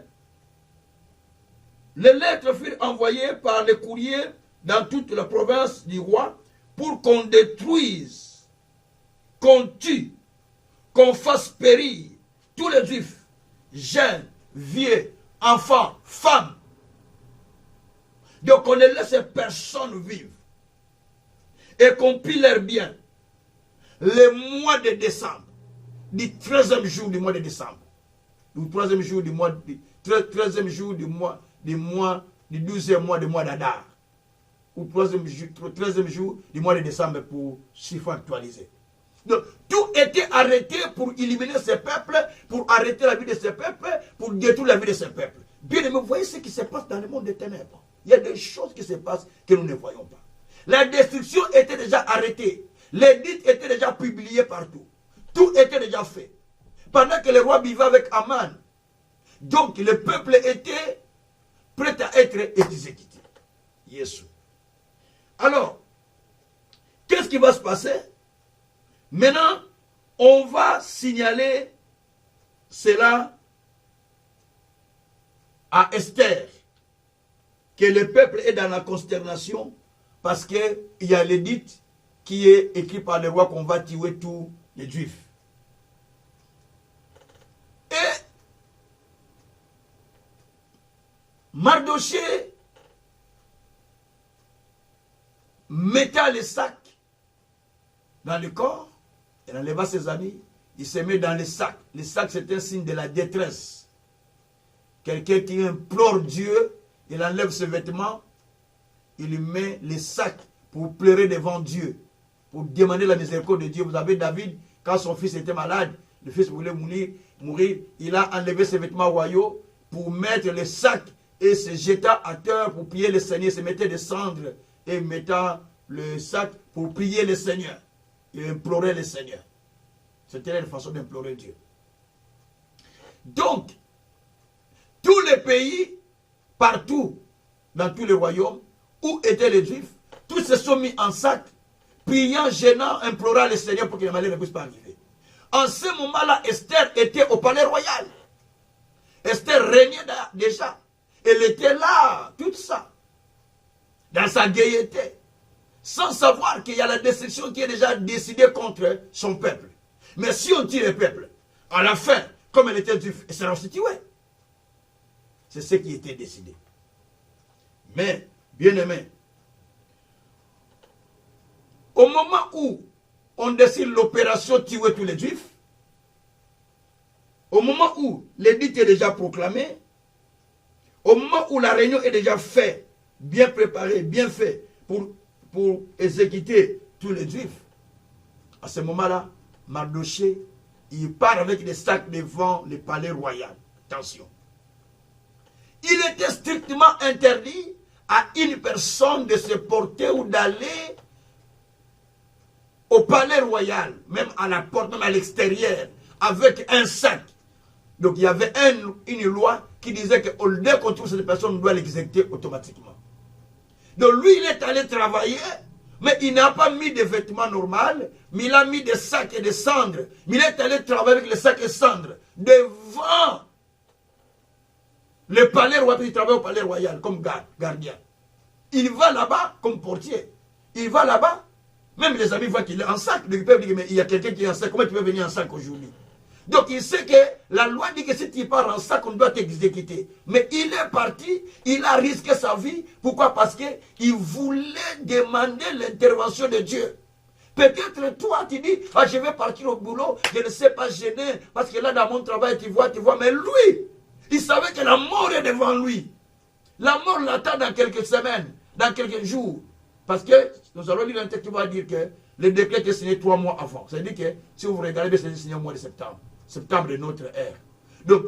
les lettres furent envoyées par les courriers dans toute la province du roi pour qu'on détruise, qu'on tue, qu'on fasse périr tous les juifs, jeunes, vieux, enfants, femmes. Donc on ne laisse personne vivre. Et qu'on pille leurs biens. Le mois de décembre, du 13e jour du mois de décembre, du 3e jour du mois, du 13e jour du mois, du 12e mois du mois d'Adar, ou 13e jour du mois de décembre pour chiffre actualisé. Donc, tout était arrêté pour éliminer ces peuples, pour arrêter la vie de ces peuples, pour détruire la vie de ces peuples. Bien aimé, vous voyez ce qui se passe dans le monde des ténèbres. Il y a des choses qui se passent que nous ne voyons pas. La destruction était déjà arrêtée. L'édit était déjà publié partout. Tout était déjà fait. Pendant que le roi vivait avec Aman. Donc le peuple était prêt à être exécuté. Jésus. Alors, qu'est-ce qui va se passer? Maintenant, on va signaler cela à Esther. Que le peuple est dans la consternation parce qu'il y a l'édit qui est écrit par le roi qu'on va tuer tous les juifs. Et Mardoché mettait les sacs dans le corps, il enleva ses amis, il se met dans les sacs. Les sacs, c'est un signe de la détresse. Quelqu'un qui implore Dieu, il enlève ses vêtements, il lui met les sacs pour pleurer devant Dieu, pour demander la miséricorde de Dieu. Vous savez, David, quand son fils était malade, le fils voulait mourir, il a enlevé ses vêtements royaux pour mettre les sacs et se jeta à terre pour prier le Seigneur. Il se mettait des cendres et mettant le sac pour prier le Seigneur. Il implorait le Seigneur. C'était une façon d'implorer Dieu. Donc, tous les pays, partout, dans tous les royaumes, où étaient les Juifs, tous se sont mis en sac, priant, gênant, implorant le Seigneur pour que le malheur ne puisse pas arriver. En ce moment-là, Esther était au palais royal. Esther régnait déjà. Elle était là, tout ça, dans sa gaieté, sans savoir qu'il y a la destruction qui est déjà décidée contre son peuple. Mais si on tue le peuple, à la fin, comme elle était juive, elle sera aussi tuée. C'est ce qui était décidé. Mais, bien aimé, au moment où on décide l'opération tuer tous les juifs, au moment où l'édit est déjà proclamé, au moment où la réunion est déjà faite, bien préparée, bien faite pour exécuter tous les juifs, à ce moment-là, Mardochée, il part avec des sacs devant le palais royal. Attention. Il était strictement interdit à une personne de se porter ou d'aller au palais royal, même à la porte, même à l'extérieur, avec un sac. Donc il y avait une loi qui disait que dès qu'on trouve cette personne, on doit l'exécuter automatiquement. Donc lui, il est allé travailler, mais il n'a pas mis de vêtements normaux, mais il a mis des sacs et des cendres. Mais il est allé travailler avec les sacs et cendres devant le palais royal. Il travaille au palais royal comme gardien. Il va là-bas comme portier. Il va là-bas, même les amis voient qu'il est en sac. Ils peuvent dire, mais il y a quelqu'un qui est en sac, comment tu peux venir en sac aujourd'hui? Donc il sait que la loi dit que si tu pars en sac, on doit t'exécuter. Mais il est parti, il a risqué sa vie. Pourquoi? Parce qu'il voulait demander l'intervention de Dieu. Peut-être toi, tu dis, ah, je vais partir au boulot, je ne sais pas gêner, parce que là dans mon travail, tu vois, mais lui, il savait que la mort est devant lui. La mort l'attend dans quelques semaines, dans quelques jours. Parce que nous allons lire un texte qui va dire que le décret était signé 3 mois avant. C'est-à-dire que si vous regardez, c'est signé au mois de septembre. Septembre de notre ère. Donc,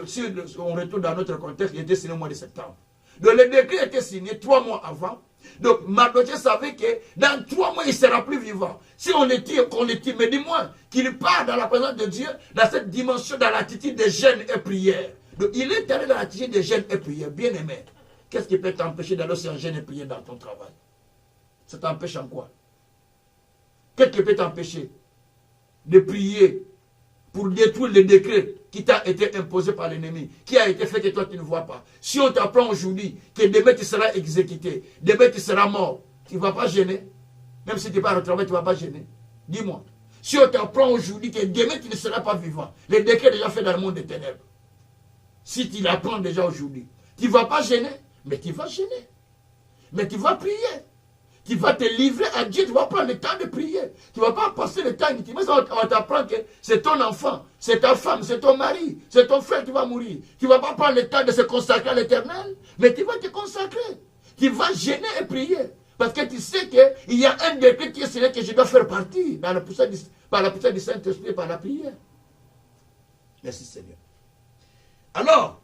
si on retourne dans notre contexte, il était signé au mois de septembre. Donc, le décret était signé 3 mois avant. Donc, Mardochée savait que dans 3 mois, il ne sera plus vivant. Si on le tire, qu'on le tire, mais dis-moi qu'il part dans la présence de Dieu, dans cette dimension, dans l'attitude de jeûne et prière. Donc, il est allé dans l'attitude de jeûne et prière. Bien aimé, qu'est-ce qui peut t'empêcher d'aller aussi en jeûne et prière dans ton travail? Ça t'empêche en quoi? Qu'est-ce qui peut t'empêcher de prier pour détruire le décret qui t'a été imposé par l'ennemi, qui a été fait que toi tu ne vois pas? Si on t'apprend aujourd'hui que demain tu seras exécuté, demain tu seras mort, tu ne vas pas gêner? Même si tu pars au travail, tu ne vas pas gêner? Dis-moi. Si on t'apprend aujourd'hui que demain tu ne seras pas vivant, le décret est déjà fait dans le monde des ténèbres. Si tu l'apprends déjà aujourd'hui, tu ne vas pas gêner, mais tu vas gêner. Mais tu vas prier. Tu vas te livrer à Dieu, tu vas prendre le temps de prier. Tu ne vas pas passer le temps inutile. Mais on t'apprend que c'est ton enfant, c'est ta femme, c'est ton mari, c'est ton frère qui va mourir. Tu ne vas pas prendre le temps de se consacrer à l'Éternel, mais tu vas te consacrer. Tu vas gêner et prier. Parce que tu sais qu'il y a un décret qui est celui que je dois faire partie dans par la puissance du Saint-Esprit, par la prière. Merci Seigneur. Alors,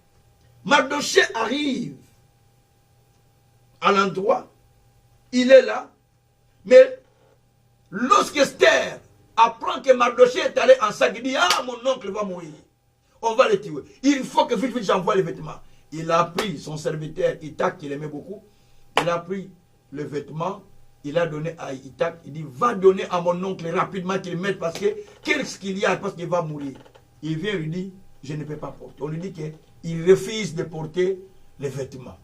Mardochée arrive à l'endroit. Il est là, mais lorsque Esther apprend que Mardochée est allé en sac, il dit, ah, mon oncle va mourir, on va le tuer. Il faut que vite, vite, j'envoie les vêtements. Il a pris son serviteur, Itak, qu'il aimait beaucoup, il a pris le vêtement, il a donné à Itak, il dit, va donner à mon oncle rapidement qu'il mette, parce que, qu'est-ce qu'il y a, parce qu'il va mourir. Il vient lui dit, je ne peux pas porter. On lui dit qu'il refuse de porter les vêtements.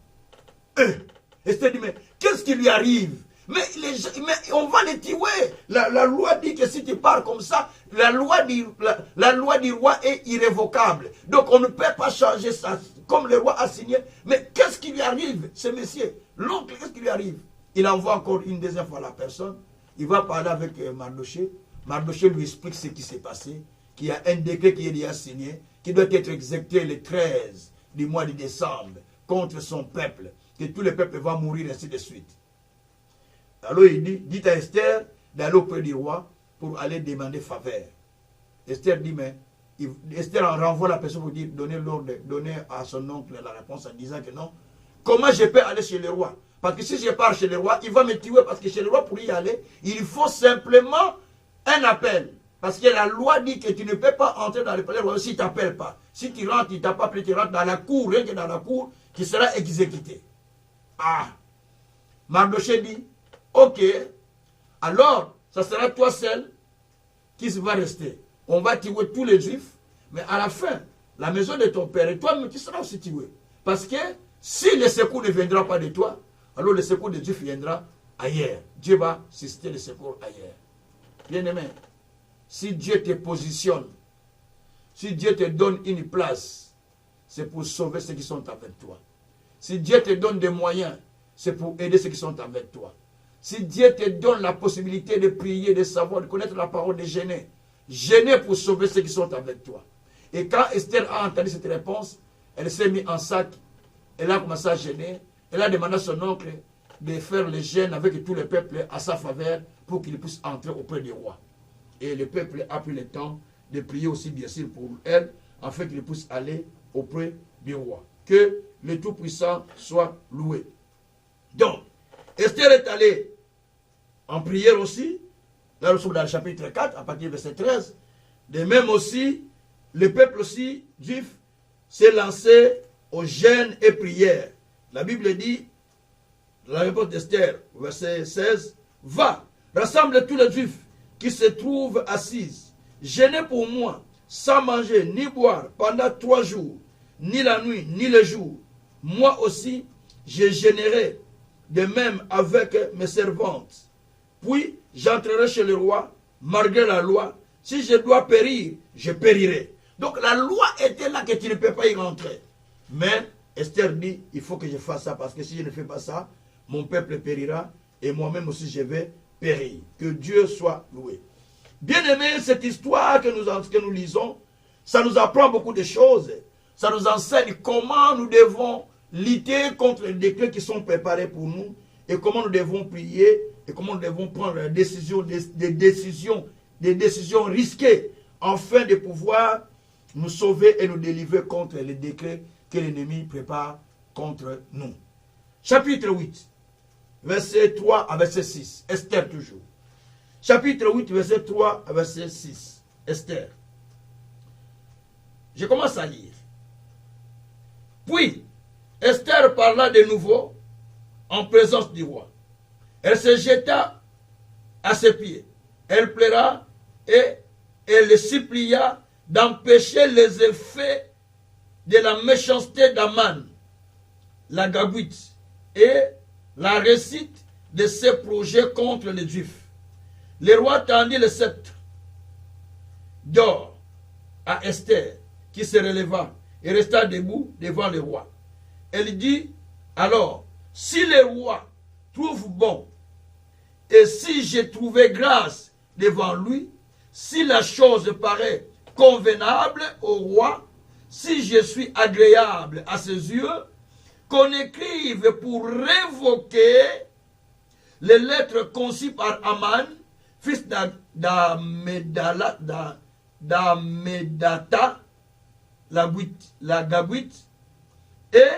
Esther dit, mais qu'est-ce qui lui arrive? Mais on va les tuer. La loi dit que si tu pars comme ça, la loi du roi est irrévocable. Donc on ne peut pas changer ça, comme le roi a signé. Mais qu'est-ce qui lui arrive, ce monsieur? L'oncle, qu'est-ce qui lui arrive? Il envoie encore une deuxième fois la personne. Il va parler avec Mardochée. Mardochée lui explique ce qui s'est passé, qu'il y a un décret qui est déjà signé, qui doit être exécuté le 13 du mois de décembre contre son peuple, que tout le peuple va mourir, ainsi de suite. Alors il dit à Esther d'aller auprès du roi pour aller demander faveur. Esther dit, mais Esther en renvoie la personne pour dire, donner l'ordre, donner à son oncle la réponse en disant que non. Comment je peux aller chez le roi? Parce que si je pars chez le roi, il va me tuer, parce que chez le roi, pour y aller, il faut simplement un appel. Parce que la loi dit que tu ne peux pas entrer dans le palais royal si tu n'appelles pas. Si tu rentres, il ne t'a pas appelé, tu rentres dans la cour, rien que dans la cour, qui sera exécuté. Ah! Mardochée dit, ok, alors, ça sera toi seul qui va rester. On va tuer tous les juifs, mais à la fin, la maison de ton père et toi, tu seras aussi tué. Parce que si le secours ne viendra pas de toi, alors le secours des juifs viendra ailleurs. Dieu va susciter le secours ailleurs. Bien-aimé, si Dieu te positionne Si Dieu te donne une place, c'est pour sauver ceux qui sont avec toi. Si Dieu te donne des moyens, c'est pour aider ceux qui sont avec toi. Si Dieu te donne la possibilité de prier, de savoir, de connaître la parole, de gêner, gêner pour sauver ceux qui sont avec toi. Et quand Esther a entendu cette réponse, elle s'est mise en sac, elle a commencé à gêner, elle a demandé à son oncle de faire le jeûne avec tout le peuple à sa faveur pour qu'il puisse entrer auprès du roi. Et le peuple a pris le temps de prier aussi bien sûr pour elle, afin qu'il puisse aller auprès du roi. Que le Tout-Puissant soit loué. Donc, Esther est allée en prière aussi. Là, nous sommes dans le chapitre 4, à partir du verset 13. De même aussi, le peuple aussi, juif, s'est lancé au jeûne et prière. La Bible dit, dans la réponse d'Esther, verset 16, « Va, rassemble tous les juifs qui se trouvent assis, jeûnez pour moi, sans manger ni boire pendant 3 jours, ni la nuit, ni le jour. Moi aussi, je jeûnerai, de même avec mes servantes. Puis, j'entrerai chez le roi, malgré la loi. Si je dois périr, je périrai. » Donc, la loi était là que tu ne peux pas y rentrer. Mais Esther dit, il faut que je fasse ça, parce que si je ne fais pas ça, mon peuple périra, et moi-même aussi je vais périr. Que Dieu soit loué. Bien aimé, cette histoire que nous lisons, ça nous apprend beaucoup de choses. Ça nous enseigne comment nous devons lutter contre les décrets qui sont préparés pour nous, et comment nous devons prier, et comment nous devons prendre des décisions risquées, afin de pouvoir nous sauver et nous délivrer contre les décrets que l'ennemi prépare contre nous. Chapitre 8, verset 3 à verset 6. Esther toujours. Chapitre 8, verset 3 à verset 6. Esther. Je commence à lire. Puis, Esther parla de nouveau en présence du roi. Elle se jeta à ses pieds. Elle pleura et elle le supplia d'empêcher les effets de la méchanceté d'Aman, la Gabite, et la réussite de ses projets contre les Juifs. Le roi tendit le sceptre d'or à Esther, qui se releva et resta debout devant le roi. Elle dit alors, si le roi trouve bon, et si j'ai trouvé grâce devant lui, si la chose paraît convenable au roi, si je suis agréable à ses yeux, qu'on écrive pour révoquer les lettres conçues par Aman, fils d'Amedata, la Gabite, et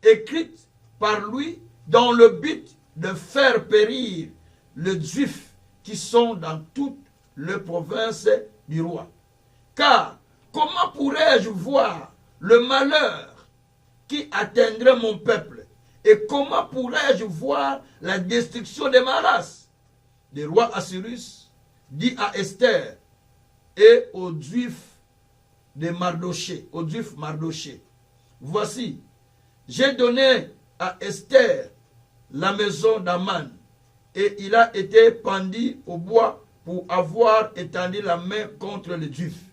écrite par lui dans le but de faire périr les Juifs qui sont dans toutes les provinces du roi. Car comment pourrais-je voir le malheur qui atteindrait mon peuple? Et comment pourrais-je voir la destruction de ma race? Le roi Assyrus dit à Esther et aux Juifs de Mardoché, voici, j'ai donné à Esther la maison d'Aman, et il a été pendu au bois pour avoir étendu la main contre les Juifs.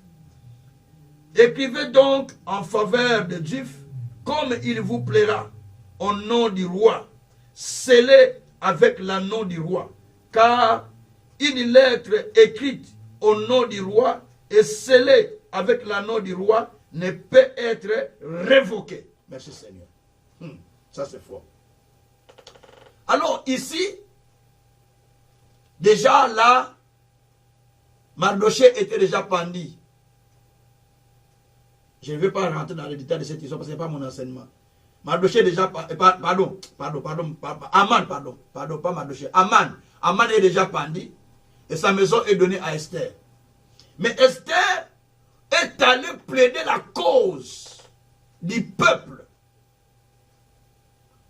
Écrivez donc en faveur des Juifs comme il vous plaira, au nom du roi, scellé avec le nom du roi, car une lettre écrite au nom du roi et scellée avec le nom du roi ne peut être révoquée. Merci Seigneur. Ça c'est fort. Alors ici, déjà là, Mardoché était déjà pendu. Je ne vais pas rentrer dans les détails de cette histoire parce que ce n'est pas mon enseignement. Mardoché déjà, Aman, pas Mardoché. Aman est déjà pendu et sa maison est donnée à Esther. Mais Esther est allée plaider la cause du peuple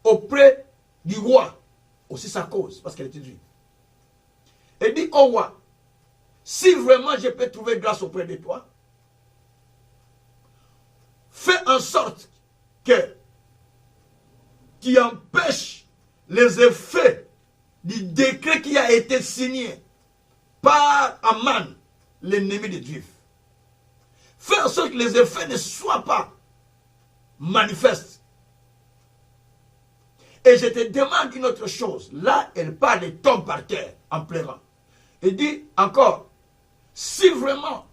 auprès du roi. Aussi sa cause, parce qu'elle était juive. Elle dit au roi, si vraiment je peux trouver grâce auprès de toi, fais en sorte que tu empêches les effets du décret qui a été signé par Aman, l'ennemi des Juifs. faire en sorte que les effets ne soient pas manifestes. Et je te demande une autre chose. Là, elle parle et tombe par terre en pleurant. Elle dit encore, si vraiment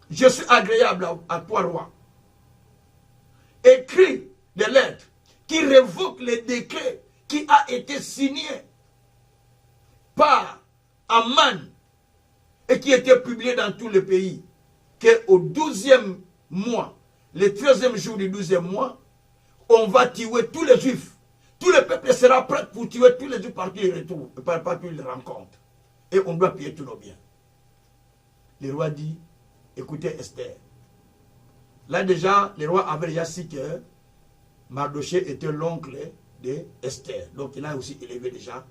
je suis agréable à toi, roi, écris des lettres qui révoquent le décret qui a été signé par Aman et qui était publié dans tout le pays, qu'au 12e mois, le 13e jour du 12e mois, on va tuer tous les juifs. Tout le peuple sera prêt pour tuer tous les juifs partout et retour, partout ils rencontrent. Et on doit payer tous nos biens. Le roi dit, écoutez Esther. Là déjà, le roi avait déjà su que Mardoché était l'oncle d'Esther. Donc il a aussi élevé déjà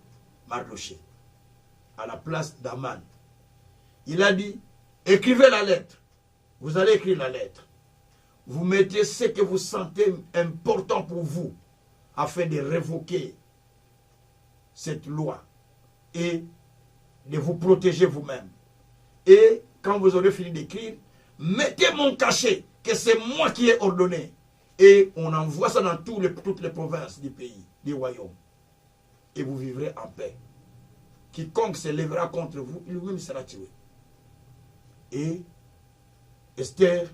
Mardoché à la place d'Aman. Il a dit, écrivez la lettre. Vous allez écrire la lettre. Vous mettez ce que vous sentez important pour vous afin de révoquer cette loi et de vous protéger vous-même. Et quand vous aurez fini d'écrire, mettez mon cachet, que c'est moi qui ai ordonné. Et on envoie ça dans toutes les provinces du pays, du royaume. Et vous vivrez en paix. Quiconque se lèvera contre vous, lui-même sera tué. Et Esther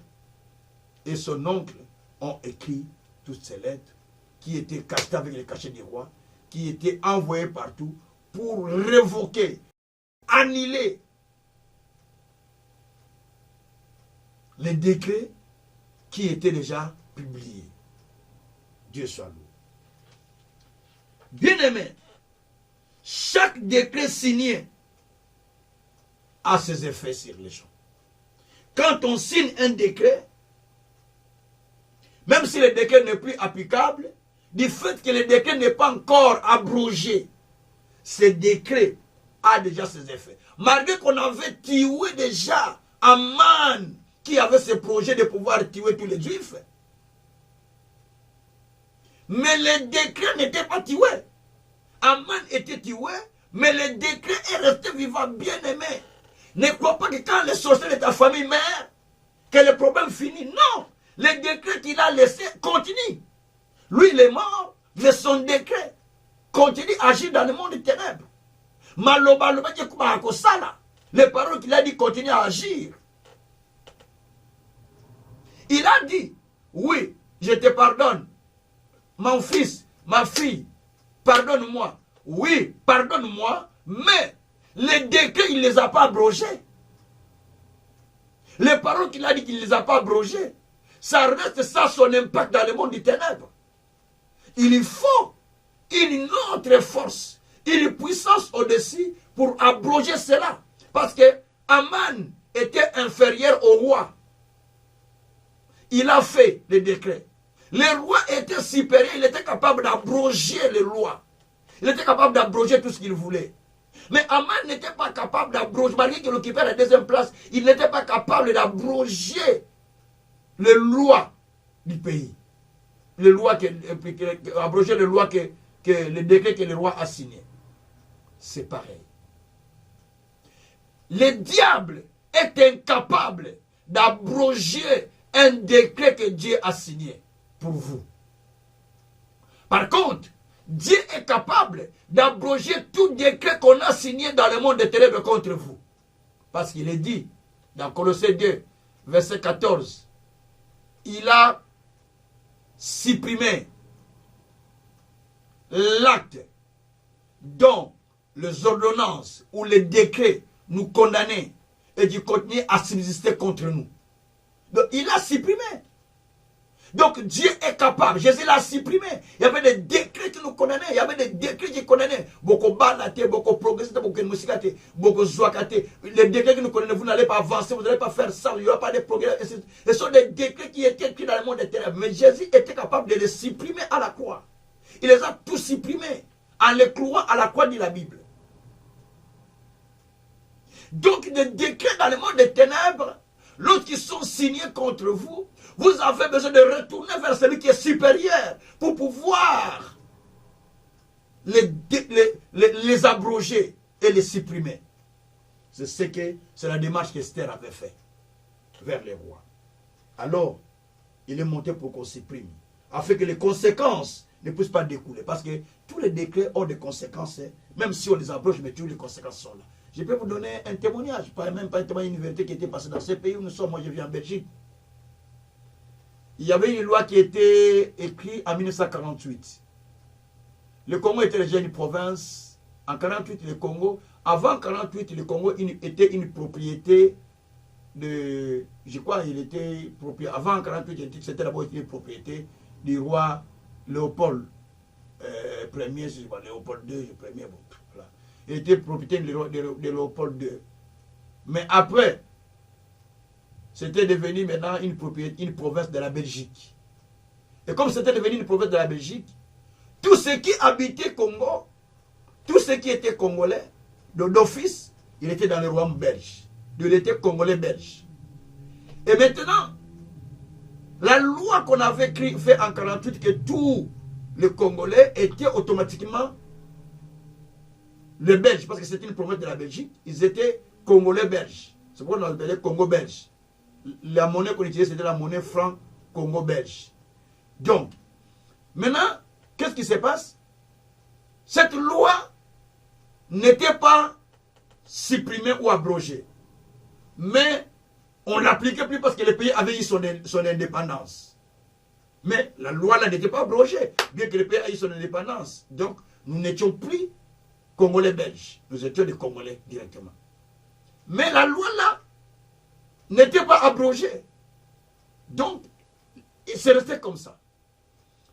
et son oncle ont écrit toutes ces lettres qui étaient cachées avec les cachets du roi, qui étaient envoyées partout pour révoquer, annuler les décrets qui étaient déjà publiés. Dieu soit loué. Bien-aimés, chaque décret signé a ses effets sur les gens. Quand on signe un décret, même si le décret n'est plus applicable, du fait que le décret n'est pas encore abrogé, ce décret a déjà ses effets. Malgré qu'on avait tué déjà Aman, qui avait ce projet de pouvoir tuer tous les juifs, mais le décret n'était pas tué. Aman était tué, mais le décret est resté vivant, bien aimé. Ne crois pas que quand les sorciers de ta famille meurent, que le problème finit. Non, le décret qu'il a laissé continue. Lui, il est mort, mais son décret continue à agir dans le monde des ténèbres. Les paroles qu'il a dit continuent à agir. Il a dit, oui, je te pardonne. Mon fils, ma fille, pardonne-moi. Oui, pardonne-moi, mais les décrets, il ne les a pas abrogés. Les paroles qu'il a dit qu'il ne les a pas abrogées, ça reste ça son impact dans le monde des ténèbres. Il faut une autre force, une puissance au-dessus pour abroger cela. Parce que Aman était inférieur au roi. Il a fait les décrets. Le roi était supérieur, il était capable d'abroger les lois. Il était capable d'abroger tout ce qu'il voulait. Mais Aman n'était pas capable d'abroger, malgré qu'il occupait la deuxième place, il n'était pas capable d'abroger les lois du pays. Les lois abroger les lois les décrets que le roi a signés. C'est pareil. Le diable est incapable d'abroger un décret que Dieu a signé pour vous. Par contre, Dieu est capable d'abroger tout décret qu'on a signé dans le monde des ténèbres contre vous. Parce qu'il est dit dans Colossiens 2, verset 14, il a supprimé l'acte dont les ordonnances ou les décrets nous condamnaient et qui continuaient à subsister contre nous. Donc, il a supprimé. Donc, Dieu est capable. Jésus l'a supprimé. Il y avait des décrets qui nous condamnaient. Il y avait des décrets qui condamnaient. Beaucoup banate, beaucoup progressistes, beaucoup musikate, beaucoup zoakate. Les décrets qui nous condamnaient, vous n'allez pas avancer, vous n'allez pas faire ça, il n'y aura pas de progrès. Ce sont des décrets qui étaient écrits dans le monde des ténèbres. Mais Jésus était capable de les supprimer à la croix. Il les a tous supprimés en les clouant à la croix, dit la Bible. Donc, des décrets dans le monde des ténèbres, lorsqu'ils sont signés contre vous, vous avez besoin de retourner vers celui qui est supérieur pour pouvoir les abroger et les supprimer. C'est la démarche qu'Esther avait faite. vers les rois. Alors, il est monté pour qu'on supprime, afin que les conséquences ne puissent pas découler. Parce que tous les décrets ont des conséquences, même si on les approche, mais toutes les conséquences sont là. Je peux vous donner un témoignage, même pas un témoignage, une vérité qui était passée dans ce pays où nous sommes. Moi, je vis en Belgique. Il y avait une loi qui était écrite en 1948. Le Congo était déjà une province. En 1948, le Congo, avant 1948, le Congo était une propriété de, je crois, il était propriété, avant 1948, c'était d'abord une propriété du roi Léopold Ier, je sais pas, Léopold II, premier, bon, voilà. Il était propriété de Léopold II. Mais après, c'était devenu maintenant une province de la Belgique. Et comme c'était devenu une province de la Belgique, tous ceux qui habitaient Congo, tous ceux qui étaient congolais, d'office, il était dans le royaume belge. Il était congolais belge. Et maintenant, la loi qu'on avait fait en 1948, que tous les Congolais étaient automatiquement les Belges, parce que c'était une province de la Belgique, ils étaient congolais belges. C'est pourquoi on appelait Congo belge. La monnaie qu'on utilisait, c'était la monnaie franc Congo belge. Donc, maintenant, qu'est-ce qui se passe? Cette loi n'était pas supprimée ou abrogée. Mais on ne l'appliquait plus parce que le pays avait eu son indépendance. Mais la loi là n'était pas abrogée, bien que le pays ait eu son indépendance. Donc, nous n'étions plus Congolais belges. Nous étions des Congolais directement. Mais la loi là n'était pas abrogée. Donc, c'est resté comme ça.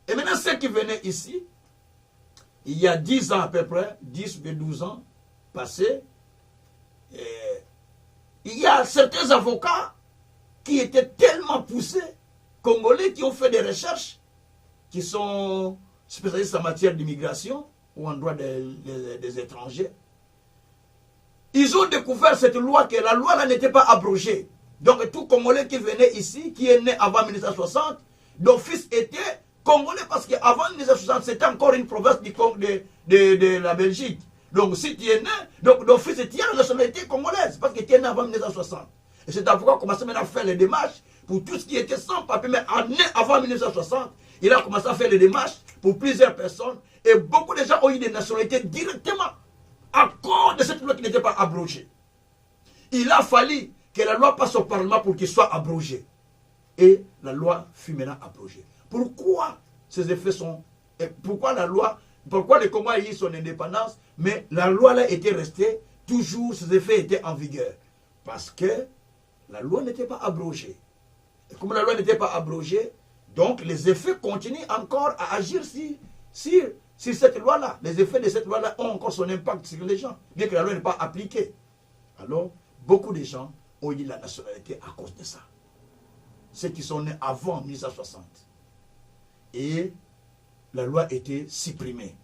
Et maintenant, ceux qui venaient ici, il y a 10 ans à peu près, 10 ou 12 ans passés, il y a certains avocats qui étaient tellement poussés, congolais, qui ont fait des recherches, qui sont spécialistes en matière d'immigration ou en droit des étrangers. Ils ont découvert cette loi, que la loi là n'était pas abrogée. Donc tout Congolais qui venait ici, qui est né avant 1960, d'office était Congolais, parce qu'avant 1960, c'était encore une province de la Belgique. Donc si tu es né, donc d'office, tu as la nationalité congolaise, parce que tu es né avant 1960. Et cet avocat a commencé maintenant à faire les démarches pour tout ce qui était sans papier, mais né avant 1960, il a commencé à faire les démarches pour plusieurs personnes, et beaucoup de gens ont eu des nationalités directement à cause de cette loi qui n'était pas abrogée. Il a fallu que la loi passe au Parlement pour qu'il soit abrogé. Et la loi fut maintenant abrogée. Pourquoi ces effets sont... Pourquoi la loi... Pourquoi le Congo a eu son indépendance, mais la loi là était restée, toujours ses effets étaient en vigueur. Parce que la loi n'était pas abrogée. Et comme la loi n'était pas abrogée, donc les effets continuent encore à agir sur cette loi-là. Les effets de cette loi-là ont encore son impact sur les gens, bien que la loi n'est pas appliquée. Alors, beaucoup de gens ont eu la nationalité à cause de ça. Ceux qui sont nés avant 1960. Et la loi était supprimée.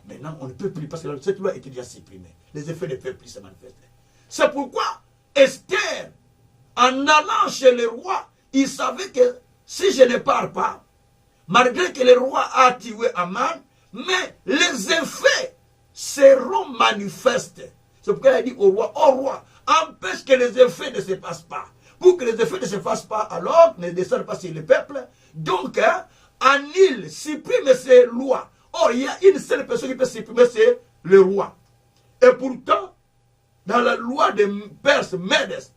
Maintenant, on ne peut plus, parce que cette loi était déjà supprimée. Les effets ne peuvent plus se manifester. C'est pourquoi Esther, en allant chez le roi, il savait que si je ne pars pas, malgré que le roi a tué Aman, mais les effets seront manifestes. C'est pourquoi il a dit au roi, empêche que les effets ne se passent pas. Pour que les effets ne se fassent pas, alors ne descendent pas sur le peuple. Donc, annule, supprime ces lois. Or, il y a une seule personne qui peut supprimer, c'est le roi. Et pourtant, dans la loi de Perse, Médès,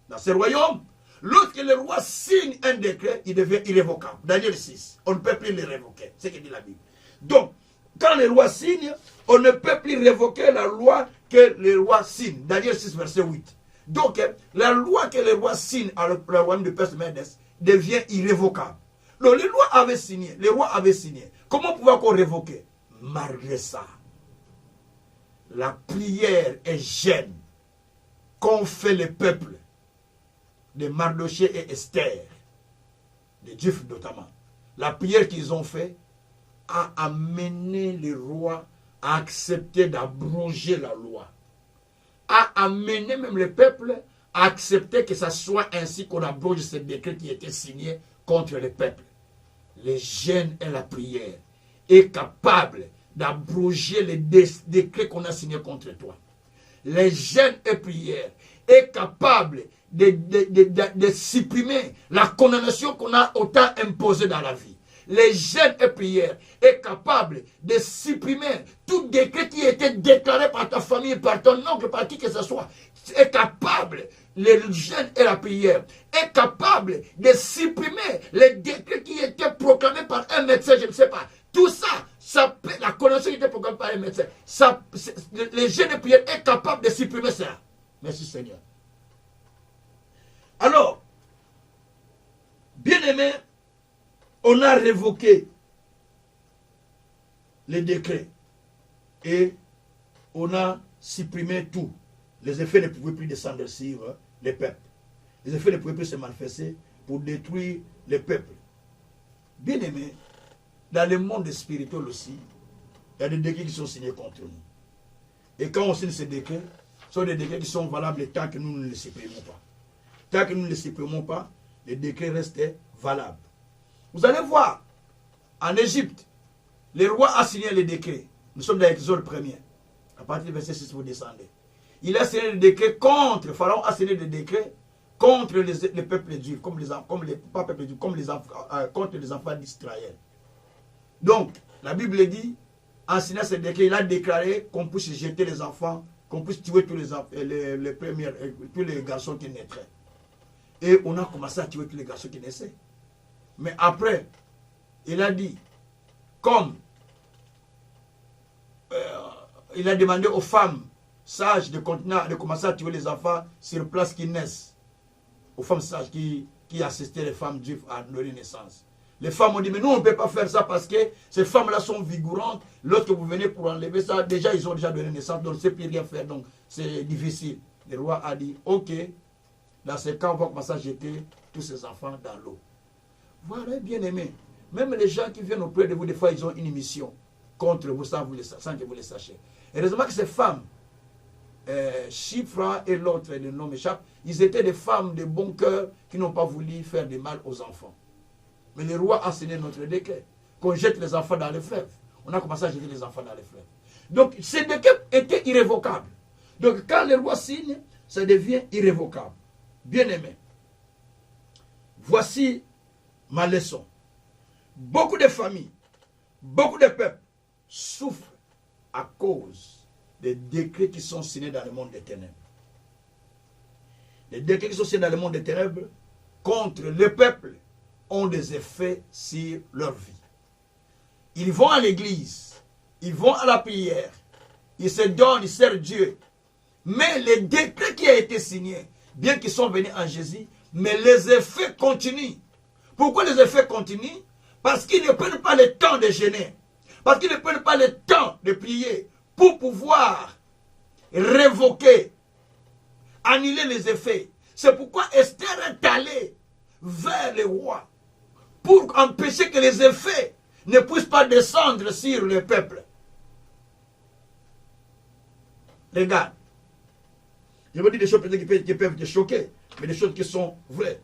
dans ce royaume, lorsque le roi signe un décret, il devient irrévocable. Daniel 6, on ne peut plus le révoquer. C'est ce que dit la Bible. Donc, quand le roi signe, on ne peut plus révoquer la loi que le roi signe. Daniel 6, verset 8. Donc, la loi que le roi signe à le royaume de Perse, Médès devient irrévocable. Donc, le roi avait signé. Comment pouvait-on révoquer? Malgré ça, la prière est jeune qu'ont fait le peuple de Mardoché et Esther, des Juifs notamment. La prière qu'ils ont fait a amené le roi à accepter d'abroger la loi. A amené même le peuple à accepter que ce soit ainsi qu'on abroge ce décret qui était signé contre le peuple. Le jeûne et la prière est capable d'abroger les décrets qu'on a signés contre toi. Le jeûne et prière est capable de supprimer la condamnation qu'on a autant imposée dans la vie. Les jeûnes et prières est capable de supprimer tout décret qui a été déclaré par ta famille, par ton oncle, par qui que ce soit. Est capable, le jeûne et la prière, est capable de supprimer les décrets qui étaient proclamés par un médecin, je ne sais pas. Tout ça, la condamnation qui était proclamée par un médecin, le jeûne et la prière est capable de supprimer ça. Merci Seigneur. Alors, bien aimé, on a révoqué les décrets et on a supprimé tout. Les effets ne pouvaient plus descendre sur les peuples. Les effets ne pouvaient plus se manifester pour détruire les peuples. Bien aimé, dans le monde spirituel aussi, il y a des décrets qui sont signés contre nous. Et quand on signe ces décrets, ce sont des décrets qui sont valables tant que nous ne les supprimons pas. Tant que nous ne les supprimons pas, les décrets restent valables. Vous allez voir, en Égypte, le roi a signé les décrets. Nous sommes dans l'Exode 1er. À partir du verset 6, vous descendez. Il a signé des décrets contre, Pharaon a signé des décrets contre les peuples juifs, contre les enfants d'Israël. Donc, la Bible dit, en signant ces décrets, il a déclaré qu'on puisse jeter les enfants, qu'on puisse tuer tous tous les garçons qui naîtraient. Et on a commencé à tuer tous les garçons qui naissaient. Mais après, il a dit, comme il a demandé aux femmes sages de continuer de commencer à tuer les enfants sur place qui naissent. Aux femmes sages qui assistaient les femmes juives à leur naissance. Les femmes ont dit, mais nous on ne peut pas faire ça parce que ces femmes-là sont vigourantes. Lorsque vous venez pour enlever ça, déjà ils ont déjà donné naissance, donc on ne sait plus rien faire, donc c'est difficile. Le roi a dit, ok, dans ce cas on va commencer à jeter tous ces enfants dans l'eau. Voilà, bien aimé. Même les gens qui viennent auprès de vous, des fois, ils ont une mission contre vous sans que vous le sachiez. Heureusement que ces femmes, Chifra et l'autre, le nom m'échappe, ils étaient des femmes de bon cœur qui n'ont pas voulu faire de mal aux enfants. Mais le roi a signé notre décret, qu'on jette les enfants dans les fleuves. On a commencé à jeter les enfants dans les fleuves. Donc, ce décret était irrévocable. Donc, quand le roi signe, ça devient irrévocable. Bien aimé. Voici ma leçon. Beaucoup de familles, beaucoup de peuples souffrent à cause des décrets qui sont signés dans le monde des ténèbres. Les décrets qui sont signés dans le monde des ténèbres contre le peuple ont des effets sur leur vie. Ils vont à l'église, ils vont à la prière, ils se donnent, ils servent Dieu. Mais les décrets qui ont été signés, bien qu'ils sont venus en Jésus, mais les effets continuent. Pourquoi les effets continuent? Parce qu'ils ne prennent pas le temps de jeûner. Parce qu'ils ne prennent pas le temps de prier pour pouvoir révoquer, annuler les effets. C'est pourquoi Esther est allée vers le roi pour empêcher que les effets ne puissent pas descendre sur le peuple. Regarde. Je vous dis des choses peut-être qui peuvent te choquer, mais des choses qui sont vraies.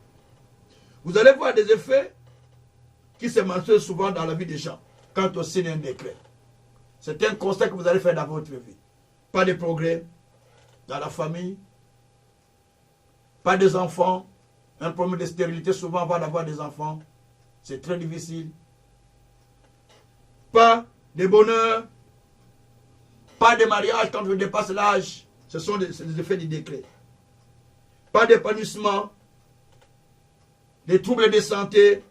Vous allez voir des effets qui se mentionnent souvent dans la vie des gens quand on signe un décret. C'est un constat que vous allez faire dans votre vie. Pas de progrès dans la famille, pas des enfants, un problème de stérilité souvent avant d'avoir des enfants, c'est très difficile. Pas de bonheur, pas de mariage quand on dépasse l'âge, ce sont des effets du décret. Pas d'épanouissement, des troubles de santé,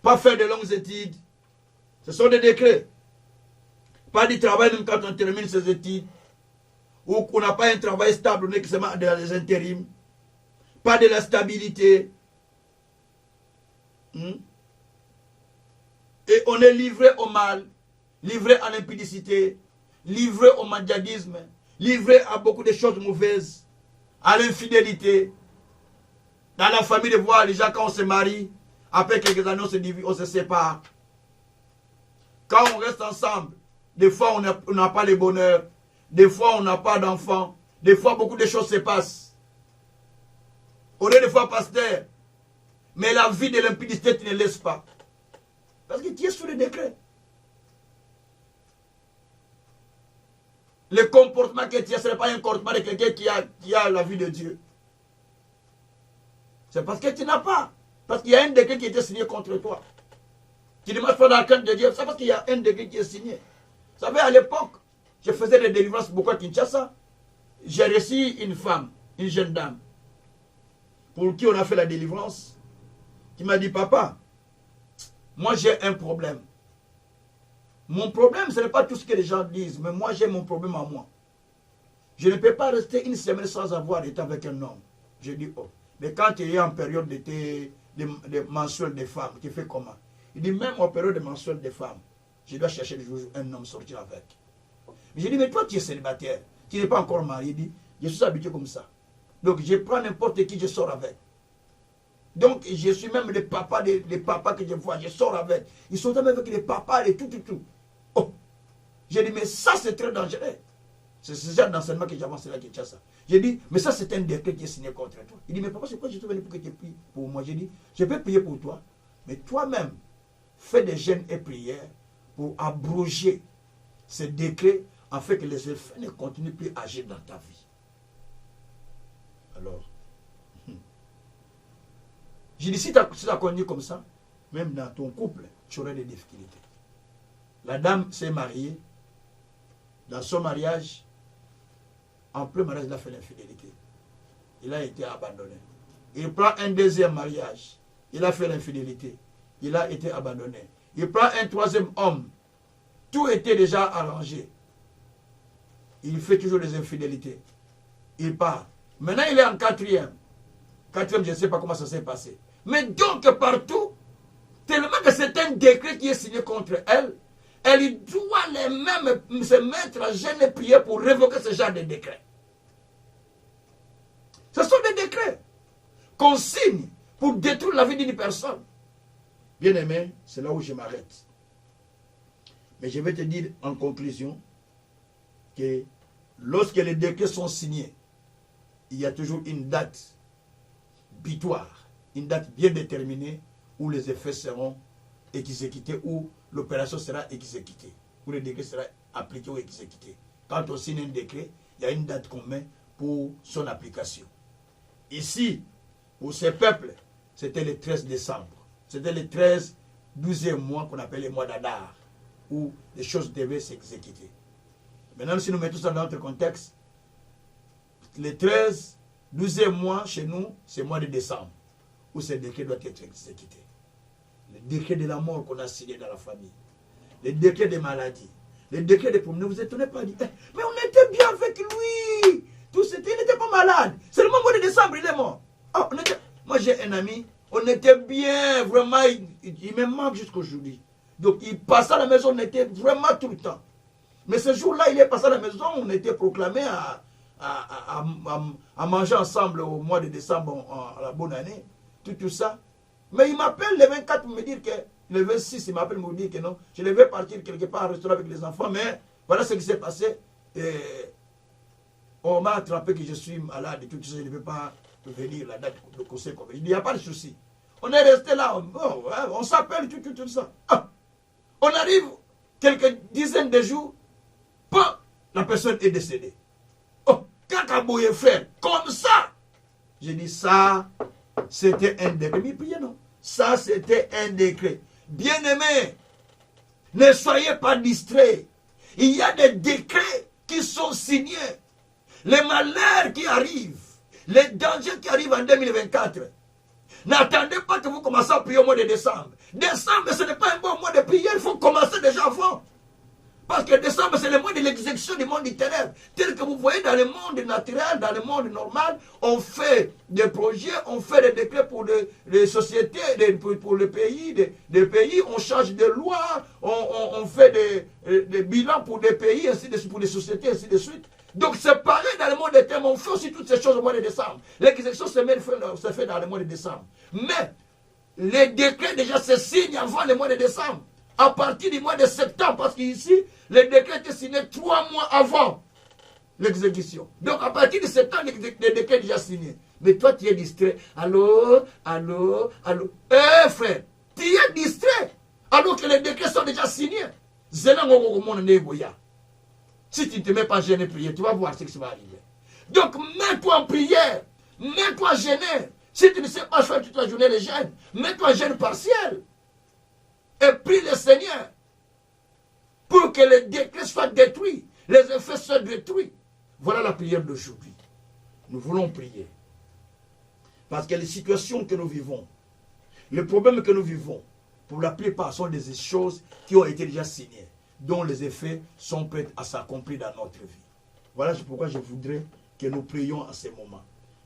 pas faire de longues études, ce sont des décrets. Pas du travail même quand on termine ses études, ou qu'on n'a pas un travail stable, on est seulement dans les intérims, pas de la stabilité. Et on est livré au mal, livré à l'impudicité, livré au mandiadisme, livré à beaucoup de choses mauvaises, à l'infidélité. Dans la famille, de voir les gens quand on se marie, après quelques années on se sépare. Quand on reste ensemble, des fois on n'a pas le bonheur, des fois on n'a pas d'enfants, des fois beaucoup de choses se passent. On est des fois pasteur, mais la vie de l'impudicité tu ne laisses pas. Parce que tu es sous le décret. Le comportement que tu as, ce n'est pas un comportement de quelqu'un qui a la vie de Dieu. C'est parce que tu n'as pas. Parce qu'il y a un décret qui a été signé contre toi. Tu ne marches pas dans la crainte de Dieu. C'est parce qu'il y a un décret qui est signé. Vous savez, à l'époque, je faisais des délivrances beaucoup à Kinshasa. J'ai reçu une femme, une jeune dame, pour qui on a fait la délivrance, qui m'a dit, papa, moi j'ai un problème. Mon problème, ce n'est pas tout ce que les gens disent, mais moi j'ai mon problème à moi. Je ne peux pas rester une semaine sans avoir été avec un homme. Je dis, oh, mais quand tu es en période de mensuel des femmes, tu fais comment? Il dit, même en période de mensuel des femmes, je dois chercher un homme sortir avec. J'ai dit, mais toi tu es célibataire, tu n'es pas encore marié. Il dit, je suis habitué comme ça. Donc je prends n'importe qui, je sors avec. Donc je suis même les papas que je vois, je sors avec. Ils sont même avec les papas et tout. Oh, j'ai dit, mais ça c'est très dangereux. C'est ce genre d'enseignement que j'avance là qui tient ça. J'ai dit, mais ça c'est un décret qui est signé contre toi. Il dit, mais papa, c'est quoi je suis venu pour que tu pries pour moi? J'ai dit, je peux prier pour toi, mais toi-même, fais des jeûnes et prières pour abroger ce décret afin que les effets ne continuent plus à agir dans ta vie. Alors, j'ai dit, si tu as connu comme ça, même dans ton couple, tu aurais des difficultés. La dame s'est mariée. Dans son mariage, en plein mariage, il a fait l'infidélité. Il a été abandonné. Il prend un deuxième mariage. Il a fait l'infidélité. Il a été abandonné. Il prend un troisième homme. Tout était déjà arrangé. Il fait toujours des infidélités. Il part. Maintenant, il est en quatrième. Quatrième, je ne sais pas comment ça s'est passé. Mais donc, partout, tellement que c'est un décret qui est signé contre elle, elle doit les-mêmes se mettre à jeûner et prier pour révoquer ce genre de décrets. Ce sont des décrets qu'on signe pour détruire la vie d'une personne. Bien aimé, c'est là où je m'arrête. Mais je vais te dire en conclusion que lorsque les décrets sont signés, il y a toujours une date butoir, une date bien déterminée où les effets seront exécutés, où l'opération sera exécutée, où le décret sera appliqué ou exécuté. Quand on signe un décret, il y a une date qu'on met pour son application. Ici, pour ces peuples, c'était le 13 décembre. C'était le 12e mois qu'on appelle le mois d'Adar, où les choses devaient s'exécuter. Maintenant, si nous mettons ça dans notre contexte, le 12e mois chez nous, c'est le mois de décembre, où ce décret doit être exécuté. Le décret de la mort qu'on a signé dans la famille, le décret des maladies, le décret des problèmes. Ne vous étonnez pas, dit, mais on était bien avec lui. Tout il n'était pas malade. C'est le mois de décembre, il est mort. Oh, moi, j'ai un ami, on était bien, vraiment, il me manque jusqu'aujourd'hui. Donc, il passait à la maison, on était vraiment tout le temps. Mais ce jour-là, il est passé à la maison, on était proclamé à manger ensemble au mois de décembre, à la bonne année, tout ça. Mais il m'appelle le 24 pour me dire que, le 26, il m'appelle pour me dire que non, je devais partir quelque part à restaurer avec les enfants, mais voilà ce qui s'est passé. Et on m'a attrapé que je suis malade et tout ça, je ne vais pas venir la date de conseil. Il n'y a pas de souci. On est resté là, on s'appelle, tout ça. Ah, on arrive quelques dizaines de jours, la personne est décédée. Oh, Kakabouye frère, comme ça. J'ai dit ça, c'était un décret. Mais priez non. Ça, c'était un décret. Bien-aimés, ne soyez pas distraits. Il y a des décrets qui sont signés. Les malheurs qui arrivent, les dangers qui arrivent en 2024. N'attendez pas que vous commencez à prier au mois de décembre. Décembre, ce n'est pas un bon mois de prière, il faut commencer déjà avant. Parce que décembre, c'est le mois de l'exécution du monde littéraire. Tel que vous voyez dans le monde naturel, dans le monde normal, on fait des projets, on fait des décrets pour les sociétés, pour les pays, des pays, on change de loi, on fait des bilans pour des pays, ainsi de suite, pour les sociétés, ainsi de suite. Donc c'est pareil dans le monde des thèmes, on fait aussi toutes ces choses au mois de décembre. L'exécution se fait dans le mois de décembre. Mais les décrets déjà se signent avant le mois de décembre. À partir du mois de septembre, parce qu'ici, le décret était signé 3 mois avant l'exécution. Donc à partir de septembre, le décret est déjà signé. Mais toi, tu es distrait. Allô. Frère, tu es distrait. Alors que les décrets sont déjà signés. Si tu ne te mets pas à jeûner, prier, tu vas voir ce qui va arriver. Donc, mets-toi en prière. Mets-toi à jeûner. Si tu ne sais pas faire toute la journée les jeûnes, mets-toi en jeûne partiel. Et prie le Seigneur. Pour que les décrets soient détruits. Les effets soient détruits. Voilà la prière d'aujourd'hui. Nous voulons prier. Parce que les situations que nous vivons, les problèmes que nous vivons, pour la plupart, sont des choses qui ont été déjà signées, dont les effets sont prêts à s'accomplir dans notre vie. Voilà pourquoi je voudrais que nous prions à ce moment.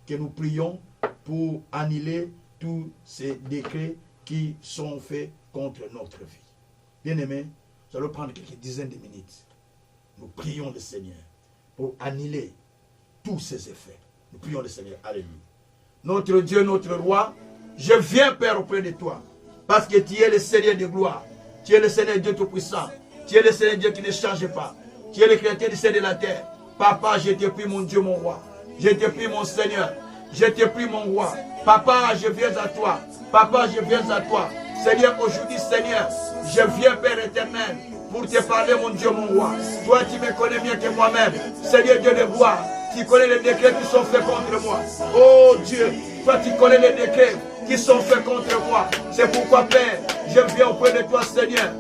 Que nous prions pour annuler tous ces décrets qui sont faits contre notre vie. Bien-aimés, nous allons prendre quelques dizaines de minutes. Nous prions le Seigneur pour annuler tous ces effets. Nous prions le Seigneur. Alléluia. Notre Dieu, notre roi, je viens, Père, auprès de toi. Parce que tu es le Seigneur de gloire. Tu es le Seigneur Dieu Tout-Puissant. Tu es le Seigneur Dieu qui ne change pas. Tu es le Créateur du ciel et de la terre. Papa, je te prie, mon Dieu, mon roi. Je te prie, mon Seigneur. Je te prie, mon roi. Papa, je viens à toi. Papa, je viens à toi. Seigneur, aujourd'hui, Seigneur, je viens, Père éternel, pour te parler, mon Dieu, mon roi. Toi, tu me connais mieux que moi-même. Seigneur Dieu de gloire, tu connais les décrets qui sont faits contre moi. Oh Dieu, toi, tu connais les décrets qui sont faits contre moi. C'est pourquoi, Père, je viens auprès de toi, Seigneur.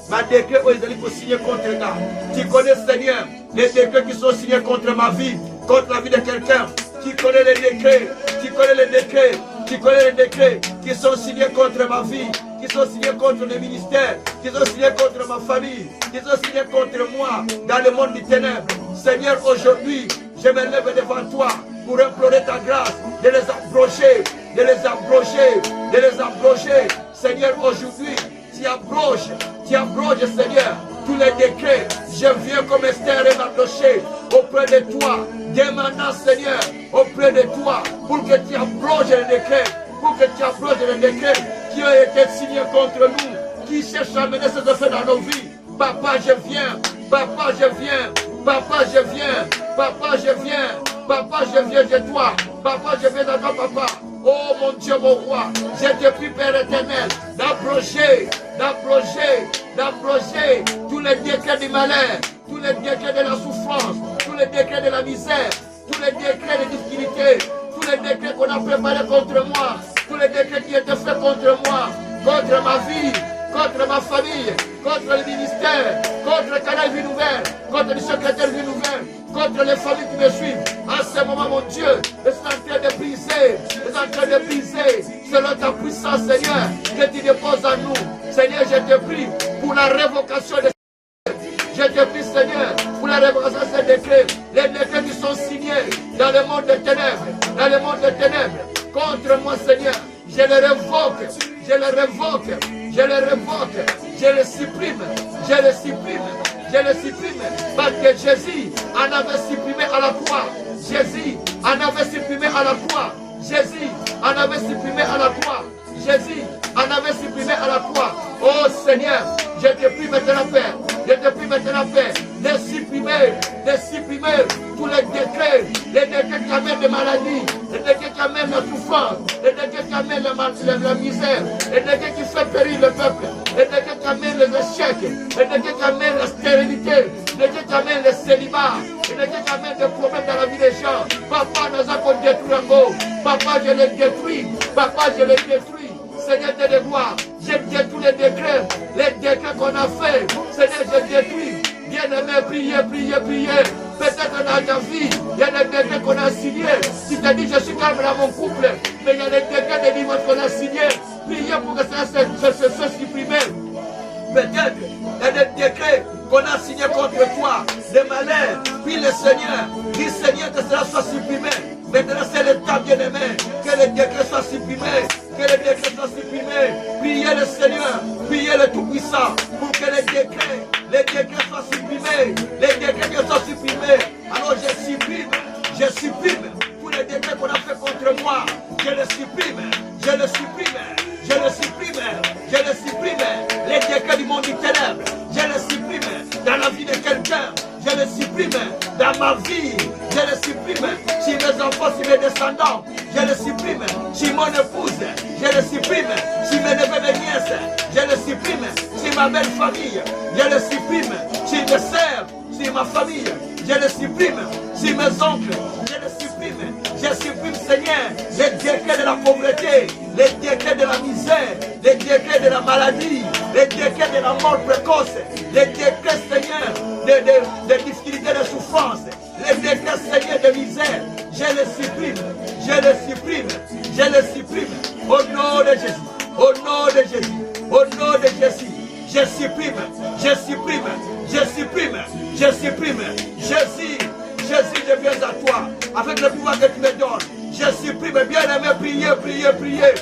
Ma décret, ils ont signé contre moi. Tu connais, Seigneur, les décrets qui sont signés contre ma vie, contre la vie de quelqu'un. Tu connais les décrets, tu connais les décrets, tu connais les décrets qui sont signés contre ma vie, qui sont signés contre le ministère, qui sont signés contre ma famille, qui sont signés contre moi dans le monde du ténèbre. Seigneur, aujourd'hui, je me lève devant toi pour implorer ta grâce, de les abroger, de les abroger, de les abroger. Seigneur, aujourd'hui, tu abroges, Seigneur, tous les décrets. Je viens comme Esther et Mardoché auprès de toi, demandant, Seigneur, auprès de toi, pour que tu abroges les décrets, pour que tu abroges les décrets qui ont été signés contre nous, qui cherchent à mener ces effets dans nos vies. Papa, je viens, Papa, je viens, Papa, je viens, Papa, je viens, Papa, je viens de toi, Papa, je viens de toi, Papa. Oh mon Dieu, mon roi, je te prie, Père éternel, d'abroger tous les décrets du malheur, tous les décrets de la souffrance, tous les décrets de la misère, tous les décrets de difficulté, tous les décrets qu'on a préparés contre moi, tous les décrets qui étaient faits contre moi, contre ma vie, contre ma famille, contre le ministère, contre le canal Vie Nouvelle, contre le secrétaire Vie Nouvelle, contre les familles qui me suivent. En ce moment, mon Dieu, je suis en train de briser, selon ta puissance, Seigneur, que tu déposes en nous. Seigneur, je te prie pour la révocation de je te prie, Seigneur, pour la révocation de ces décrets, les décrets qui sont signés dans le monde des ténèbres, contre moi, Seigneur, je les révoque, je les supprime, parce que Jésus en avait supprimé à la croix, Jésus en avait supprimé à la croix, Oh Seigneur, je te prie maintenant, Père, de supprimer tous les décrets qui amènent des maladies, les décrets qui amènent la souffrance, les décrets qui amènent la misère, les décrets qui font périr le peuple, les décrets qui amènent les échecs, les décrets qui amènent la stérilité, les décrets qui amènent le célibat, les décrets qui amènent des problèmes dans la vie des gens. Papa, nous avons détruit un mot. Papa, je les détruis. Seigneur, de gloire, je détruis les décrets qu'on a fait. Seigneur, je détruis. Bien-aimé, priez. Peut-être dans ta vie, il y a des décrets qu'on a signés. Si tu as dit, je suis calme dans mon couple, mais il y a des décrets de dimanche qu'on a signés. Priez pour que ça se supprime. Peut-être il y a des décrets qu'on a signés contre toi, des malheurs. Puis le Seigneur, dis Seigneur que cela soit supprimé. Maintenant c'est le temps, bien-aimé, que les décrets soient supprimés. Priez le Seigneur, priez le Tout-Puissant pour que les décrets soient supprimés. Alors je supprime tous les décrets qu'on a fait contre moi. Je les supprime. Les décrets du monde du ténèbre, je les supprime dans la vie de quelqu'un. Je le supprime dans ma vie, je le supprime chez mes enfants, chez mes descendants, je le supprime chez mon épouse, je le supprime chez mes neveux, mes nièces, je le supprime chez ma belle famille, je le supprime chez mes sœurs, oncles, je les supprime. Je supprime, Seigneur, les décrets de la pauvreté, les décrets de la misère, les décrets de la maladie, les décrets de la mort précoce, les décrets, Seigneur, de difficultés, de souffrance, les décrets, Seigneur, de misère. Je les supprime, je les supprime, je les supprime. Au nom de Jésus, au nom de Jésus, au nom de Jésus. Je supprime, je supprime, je supprime, je supprime. Jésus, Jésus, je viens à toi avec le pouvoir que tu me donnes. Je supprime, bien-aimé, priez, priez, priez.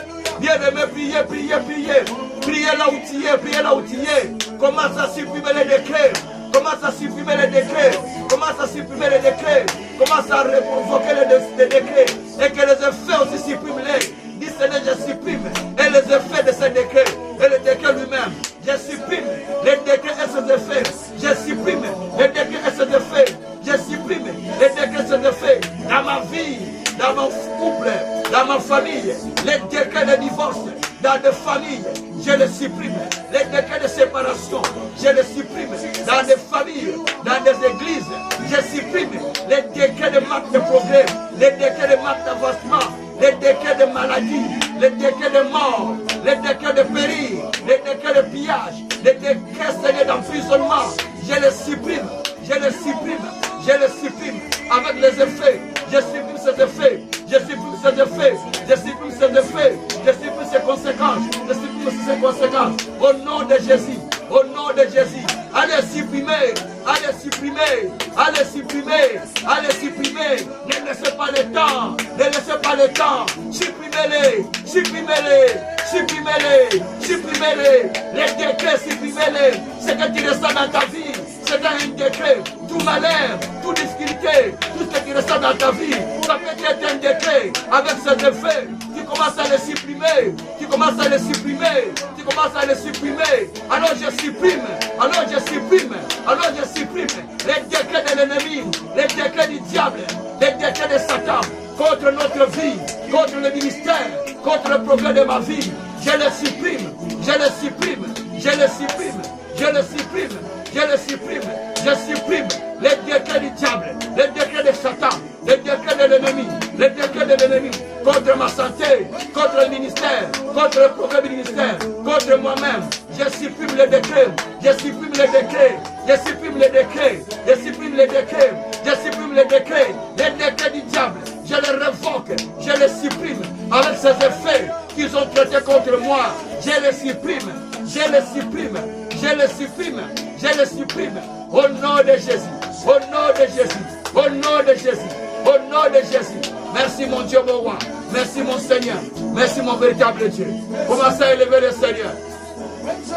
Bien-aimé, priez, priez, priez. Priez là où tu es, priez là où tu es. Commence à supprimer les décrets. Commence à supprimer les décrets. Commence à supprimer les décrets. Commence à reprovoquer les décrets. Et que les effets aussi suppriment-les. Dis Seigneur, je supprime. Et les effets de ces décrets. Et le décret lui-même. Je supprime les décrets et ses effets. Je supprime les décrets et ses effets. Je supprime les décrets et ses effets. Dans ma vie, dans mon couple, dans ma famille. Les décrets de divorce. Dans des familles, je les supprime. Les décrets de séparation, je les supprime. Dans des familles, dans des églises, je supprime. Les décrets de marque de progrès, les décrets de marque d'avancement, les décrets de maladie, les décrets de mort, les décrets de péril, les décrets de pillage, les décrets, Seigneur, d'emprisonnement. Je les supprime, je les supprime, je les supprime. Avec les effets, je supprime ces effets. Je supprime ces effets, je supprime ces effets, je supprime ces conséquences, je supprime ces conséquences. Au nom de Jésus, au nom de Jésus, allez supprimer, allez supprimer, allez supprimer, allez supprimer. Ne laissez pas le temps, ne laissez pas le temps. Supprimez-les, supprimez-les, supprimez-les, supprimez-les. Les décrets, supprimez-les. Ce que tu ressens dans ta vie, c'est un décret. Tout malheur, toute difficulté, tout ce qui ressent dans ta vie, ça peut être un décret avec ses effets. Tu commences à les supprimer, tu commences à les supprimer, tu commences à les supprimer. Alors je supprime, alors je supprime, alors je supprime les décrets de l'ennemi, les décrets du diable, les décrets de Satan contre notre vie, contre le ministère, contre le progrès de ma vie. Je les supprime, je les supprime, je les supprime, je les supprime. Je les supprime, je supprime les décrets du diable, les décrets de Satan, les décrets de l'ennemi, les décrets de l'ennemi contre ma santé, contre le ministère, contre le programme du ministère, contre moi-même. Je supprime les décrets, je supprime les décrets, je supprime les décrets, je supprime les décrets, je supprime les décrets du diable. Je les révoque, je les supprime avec ces effets qu'ils ont traités contre moi. Je les supprime, je les supprime, je les supprime. Je le supprime au nom de Jésus, au nom de Jésus, au nom de Jésus, au nom de Jésus. Merci mon Dieu, mon roi. Merci mon Seigneur. Merci mon véritable Dieu. Commencez à élever le Seigneur.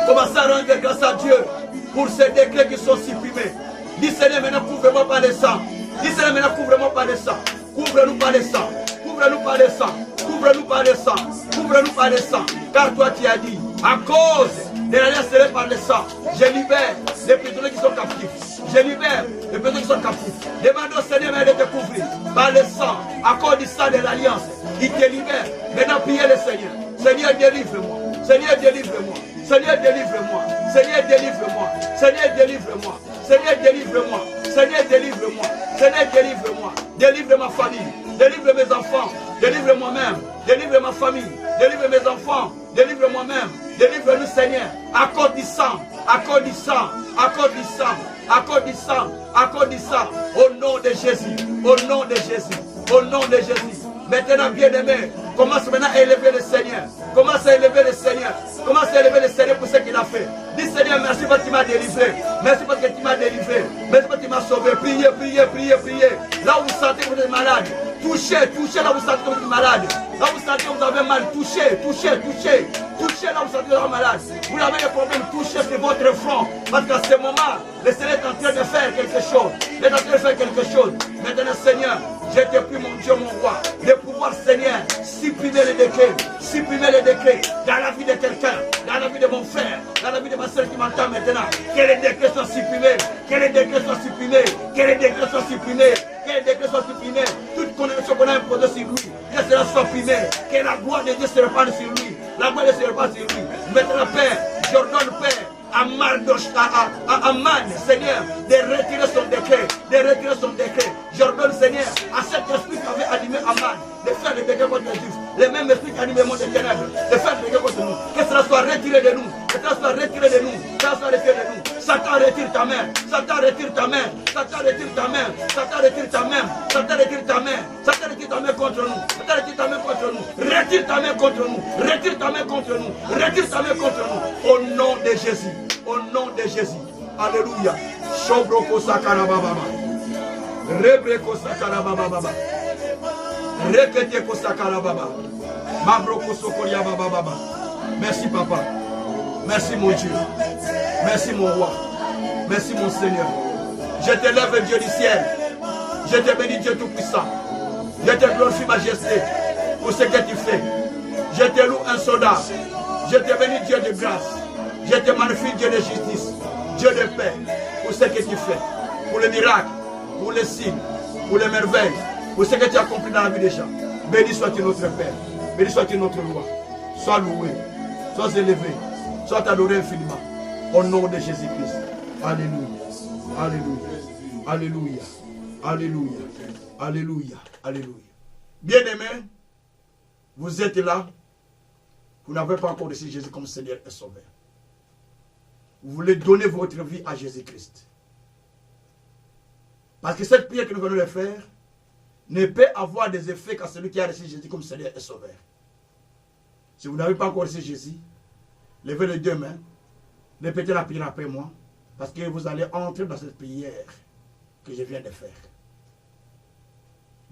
Commencez à rendre grâce à Dieu pour ces décrets qui sont supprimés. Dis Seigneur, maintenant couvre-moi par le sang. Dis Seigneur, maintenant couvre-moi par le sang. Couvre-nous par le sang. Couvre-nous par le sang. Couvre-nous par le sang. Couvre-nous par le sang. Car toi tu as dit, à cause de l'alliance scellée par le sang, je libère les prisonniers qui sont captifs. Je libère les prisonniers qui sont captifs. Demande au Seigneur de te couvrir par le sang, à cause du sang de l'alliance. Il te libère. Maintenant, priez le Seigneur. Seigneur, délivre-moi. Seigneur, délivre-moi. Seigneur, délivre-moi. Seigneur, délivre-moi. Seigneur, délivre-moi. Seigneur, délivre-moi. Seigneur, délivre-moi. Seigneur, délivre-moi. Délivre ma famille. Délivre mes enfants. Délivre moi-même. Délivre ma famille. Délivre mes enfants. Délivre moi-même. Délivre-nous, Seigneur. À cause du sang. À cause du sang. À cause du sang. À cause du sang. À cause du sang. Au nom de Jésus. Au nom de Jésus. Au nom de Jésus. Maintenant, bien-aimé, commence maintenant à élever le Seigneur. Commence à élever le Seigneur. Commence à élever le Seigneur pour ce qu'il a fait. Dis Seigneur, merci parce que tu m'as délivré. Merci parce que tu m'as délivré. Merci parce que tu m'as sauvé. Priez, priez, priez, priez. Là où vous sentez que vous êtes malade, touchez, touchez là où vous sentez que vous êtes malade. Là où vous sentez que vous avez mal, touchez, touchez, touchez. Touchez là où vous sentez que vous êtes malade. Vous avez des problèmes, touchez sur votre front. Parce qu'à ce moment, le Seigneur est en train de faire quelque chose. Il est en train de faire quelque chose. Maintenant, Seigneur, je te prie, mon Dieu, mon roi, de pouvoir, Seigneur, supprimer les décrets. Supprimer les décrets dans la vie de quelqu'un, dans la vie de mon frère, dans la vie de ma soeur qui m'entend maintenant. Que les décrets soient supprimés. Que les décrets soient supprimés. Que les décrets soient supprimés. Que les décrets soient supprimés. Toute condamnation qu'on a imposée sur lui, que cela soit supprimé. Que la gloire de Dieu se répande sur lui. La gloire de Dieu se répande sur lui. Maintenant, Père, j'ordonne, Père, à Aman, Seigneur, de retirer son décret, J'ordonne, Seigneur, à cet esprit qui avait animé Aman, de faire des dégâts contre les Juifs, les mêmes esprits qui animent le monde des ténèbres, de faire des dégâts contre nous, que cela soit retiré de nous, que cela soit retiré de nous, que cela soit retiré de nous. Satan, retire ta main, Satan, retire ta main, Satan, retire ta main, Satan, retire ta main, Satan, retire ta main, Satan, retire ta main contre nous, Satan, retire ta main contre nous, retire ta main contre nous, retire ta main contre nous, retire ta main contre nous, au nom de Jésus, au nom de Jésus. Alléluia. Shobroko sakara baba. Rebreko sakara baba. Rekete ko sakara baba. Mabroko sokoria baba. Merci papa. Merci mon Dieu. Merci mon roi. Merci mon Seigneur. Je te lève Dieu du ciel. Je te bénis Dieu tout-puissant. Je te glorifie majesté pour ce que tu fais. Je te loue un soldat. Je te bénis Dieu de grâce. Je te magnifie Dieu de justice. Dieu de paix pour ce que tu fais. Pour le miracle, pour les signes, pour les merveilles, pour ce que tu as accompli dans la vie des gens. Béni sois-tu notre Père. Béni sois-tu notre roi. Sois loué. Sois élevé. Sois adoré infiniment. Au nom de Jésus-Christ. Alléluia. Alléluia. Alléluia. Alléluia. Alléluia. Alléluia. Bien-aimés, vous êtes là. Vous n'avez pas encore reçu Jésus comme Seigneur et Sauveur. Vous voulez donner votre vie à Jésus-Christ. Parce que cette prière que nous venons de faire ne peut avoir des effets qu'à celui qui a reçu Jésus comme Seigneur et Sauveur. Si vous n'avez pas encore reçu Jésus, levez les deux mains, répétez la prière après moi, parce que vous allez entrer dans cette prière que je viens de faire.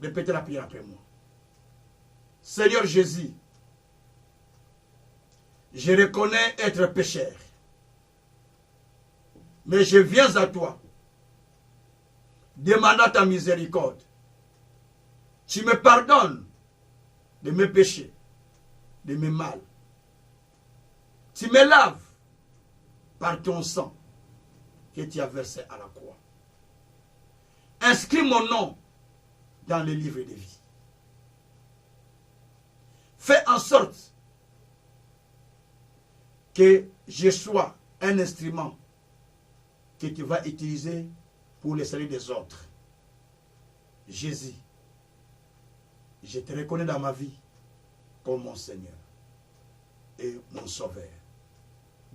Répétez la prière après moi. Seigneur Jésus, je reconnais être pécheur. Mais je viens à toi, demandant ta miséricorde. Tu me pardonnes de mes péchés, de mes mal. Tu me laves par ton sang que tu as versé à la croix. Inscris mon nom dans le livre de vie. Fais en sorte que je sois un instrument que tu vas utiliser pour le salut des autres. Jésus, je te reconnais dans ma vie comme mon Seigneur et mon Sauveur.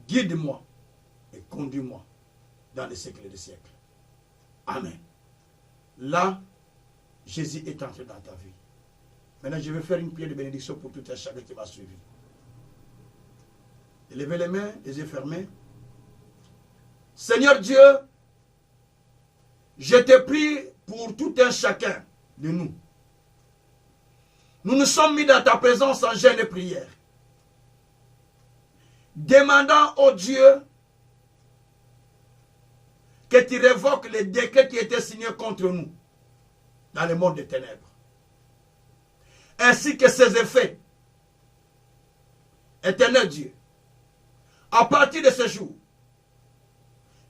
Guide-moi et conduis-moi dans les siècles des siècles. Amen. Là, Jésus est entré dans ta vie. Maintenant, je vais faire une prière de bénédiction pour tout un chacun qui m'a suivi. Levez les mains, les yeux fermés. Seigneur Dieu, je te prie pour tout un chacun de nous. Nous nous sommes mis dans ta présence en jeûne et prière. Demandant au Dieu que tu révoques les décrets qui étaient signés contre nous dans le monde des ténèbres. Ainsi que ses effets. Éternel Dieu, à partir de ce jour,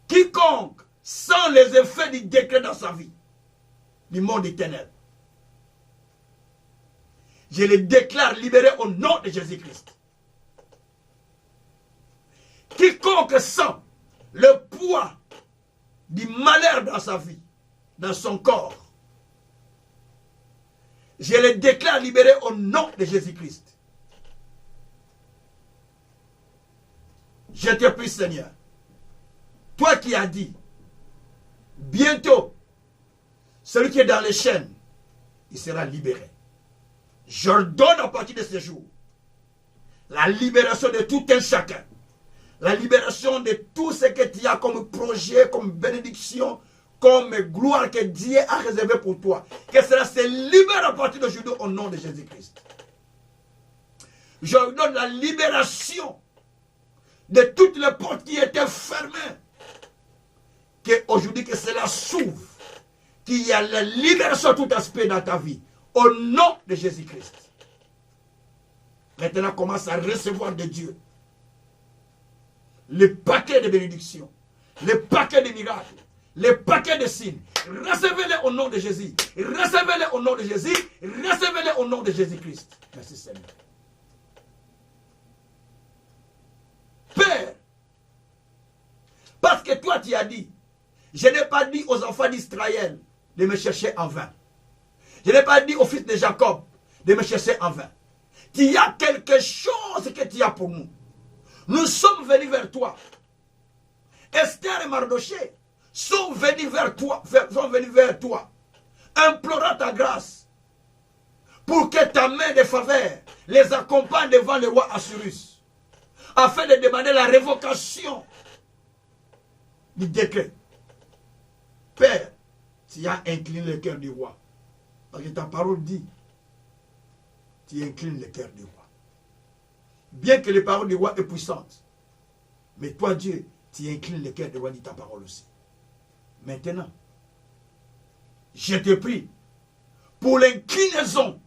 quiconque sent les effets du décret dans sa vie, du monde des ténèbres, je les déclare libérés au nom de Jésus-Christ. Quiconque sent le poids du malheur dans sa vie, dans son corps, je les déclare libérés au nom de Jésus-Christ. Je te prie, Seigneur, toi qui as dit, bientôt, celui qui est dans les chaînes, il sera libéré. J'ordonne à partir de ce jour la libération de tout un chacun. La libération de tout ce que tu as comme projet, comme bénédiction, comme gloire que Dieu a réservé pour toi. Que cela se libère à partir d'aujourd'hui au nom de Jésus-Christ. J'ordonne la libération de toutes les portes qui étaient fermées. Qu'aujourd'hui que cela s'ouvre. Qu'il y a la libération de tout aspect dans ta vie. Au nom de Jésus-Christ. Maintenant, commence à recevoir de Dieu les paquets de bénédictions, les paquets de miracles, les paquets de signes. Recevez-les au nom de Jésus. Recevez-les au nom de Jésus. Recevez-les au nom de Jésus-Christ. Merci Seigneur. Père, toi tu as dit, je n'ai pas dit aux enfants d'Israël de me chercher en vain. Je n'ai pas dit aux fils de Jacob de me chercher en vain. Il y a quelque chose que tu as pour nous. Nous sommes venus vers toi. Esther et Mardoché sont venus vers toi, implorant ta grâce, pour que ta main de faveur les accompagne devant le roi Assuérus, afin de demander la révocation du décret. Père, tu as incliné le cœur du roi. Parce que ta parole dit, tu inclines le cœur du roi. Bien que les paroles du roi est puissante, mais toi, Dieu, tu inclines le cœur du roi, dit ta parole aussi. Maintenant, je te prie pour l'inclinaison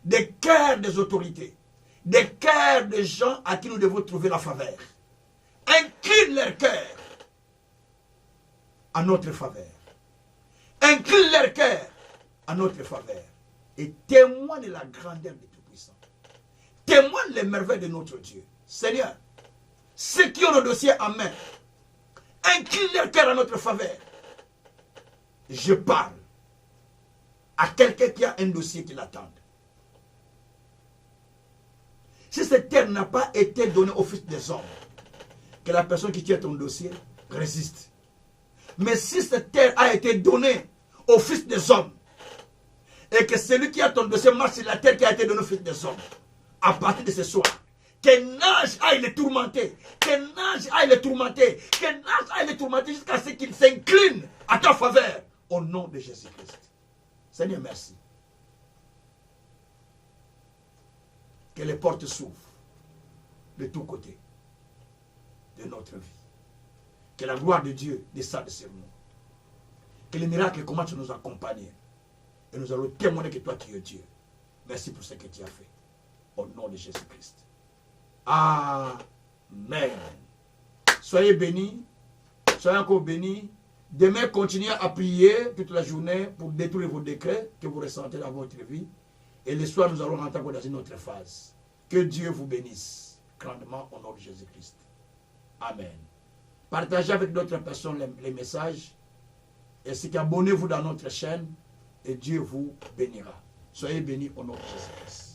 des cœurs des autorités, des cœurs des gens à qui nous devons trouver la faveur. Incline leur cœur à notre faveur. Incline leur cœur à notre faveur. Et témoigne la grandeur de Tout-Puissant. Témoigne les merveilles de notre Dieu. Seigneur, ceux qui ont le dossier en main, incline leur cœur à notre faveur. Je parle à quelqu'un qui a un dossier qui l'attend. Si cette terre n'a pas été donnée au Fils des hommes, que la personne qui tient ton dossier résiste. Mais si cette terre a été donnée au Fils des hommes, et que celui qui a ton dossier marche sur la terre qui a été donnée au Fils des hommes, à partir de ce soir, que nage aille le tourmenter, que nage aille le tourmenter, que nage aille le tourmenter jusqu'à ce qu'il s'incline à ta faveur, au nom de Jésus-Christ. Seigneur, merci. Que les portes s'ouvrent de tous côtés de notre vie. Que la gloire de Dieu descende sur nous. Que les miracles commencent à nous accompagner. Et nous allons témoigner que toi tu es Dieu. Merci pour ce que tu as fait. Au nom de Jésus-Christ. Amen. Soyez bénis. Soyez encore bénis. Demain, continuez à prier toute la journée pour détruire vos décrets que vous ressentez dans votre vie. Et le soir, nous allons rentrer dans une autre phase. Que Dieu vous bénisse grandement au nom de Jésus-Christ. Amen. Partagez avec d'autres personnes les messages. Ainsi qu'abonnez-vous dans notre chaîne. Et Dieu vous bénira. Soyez bénis au nom de Jésus-Christ.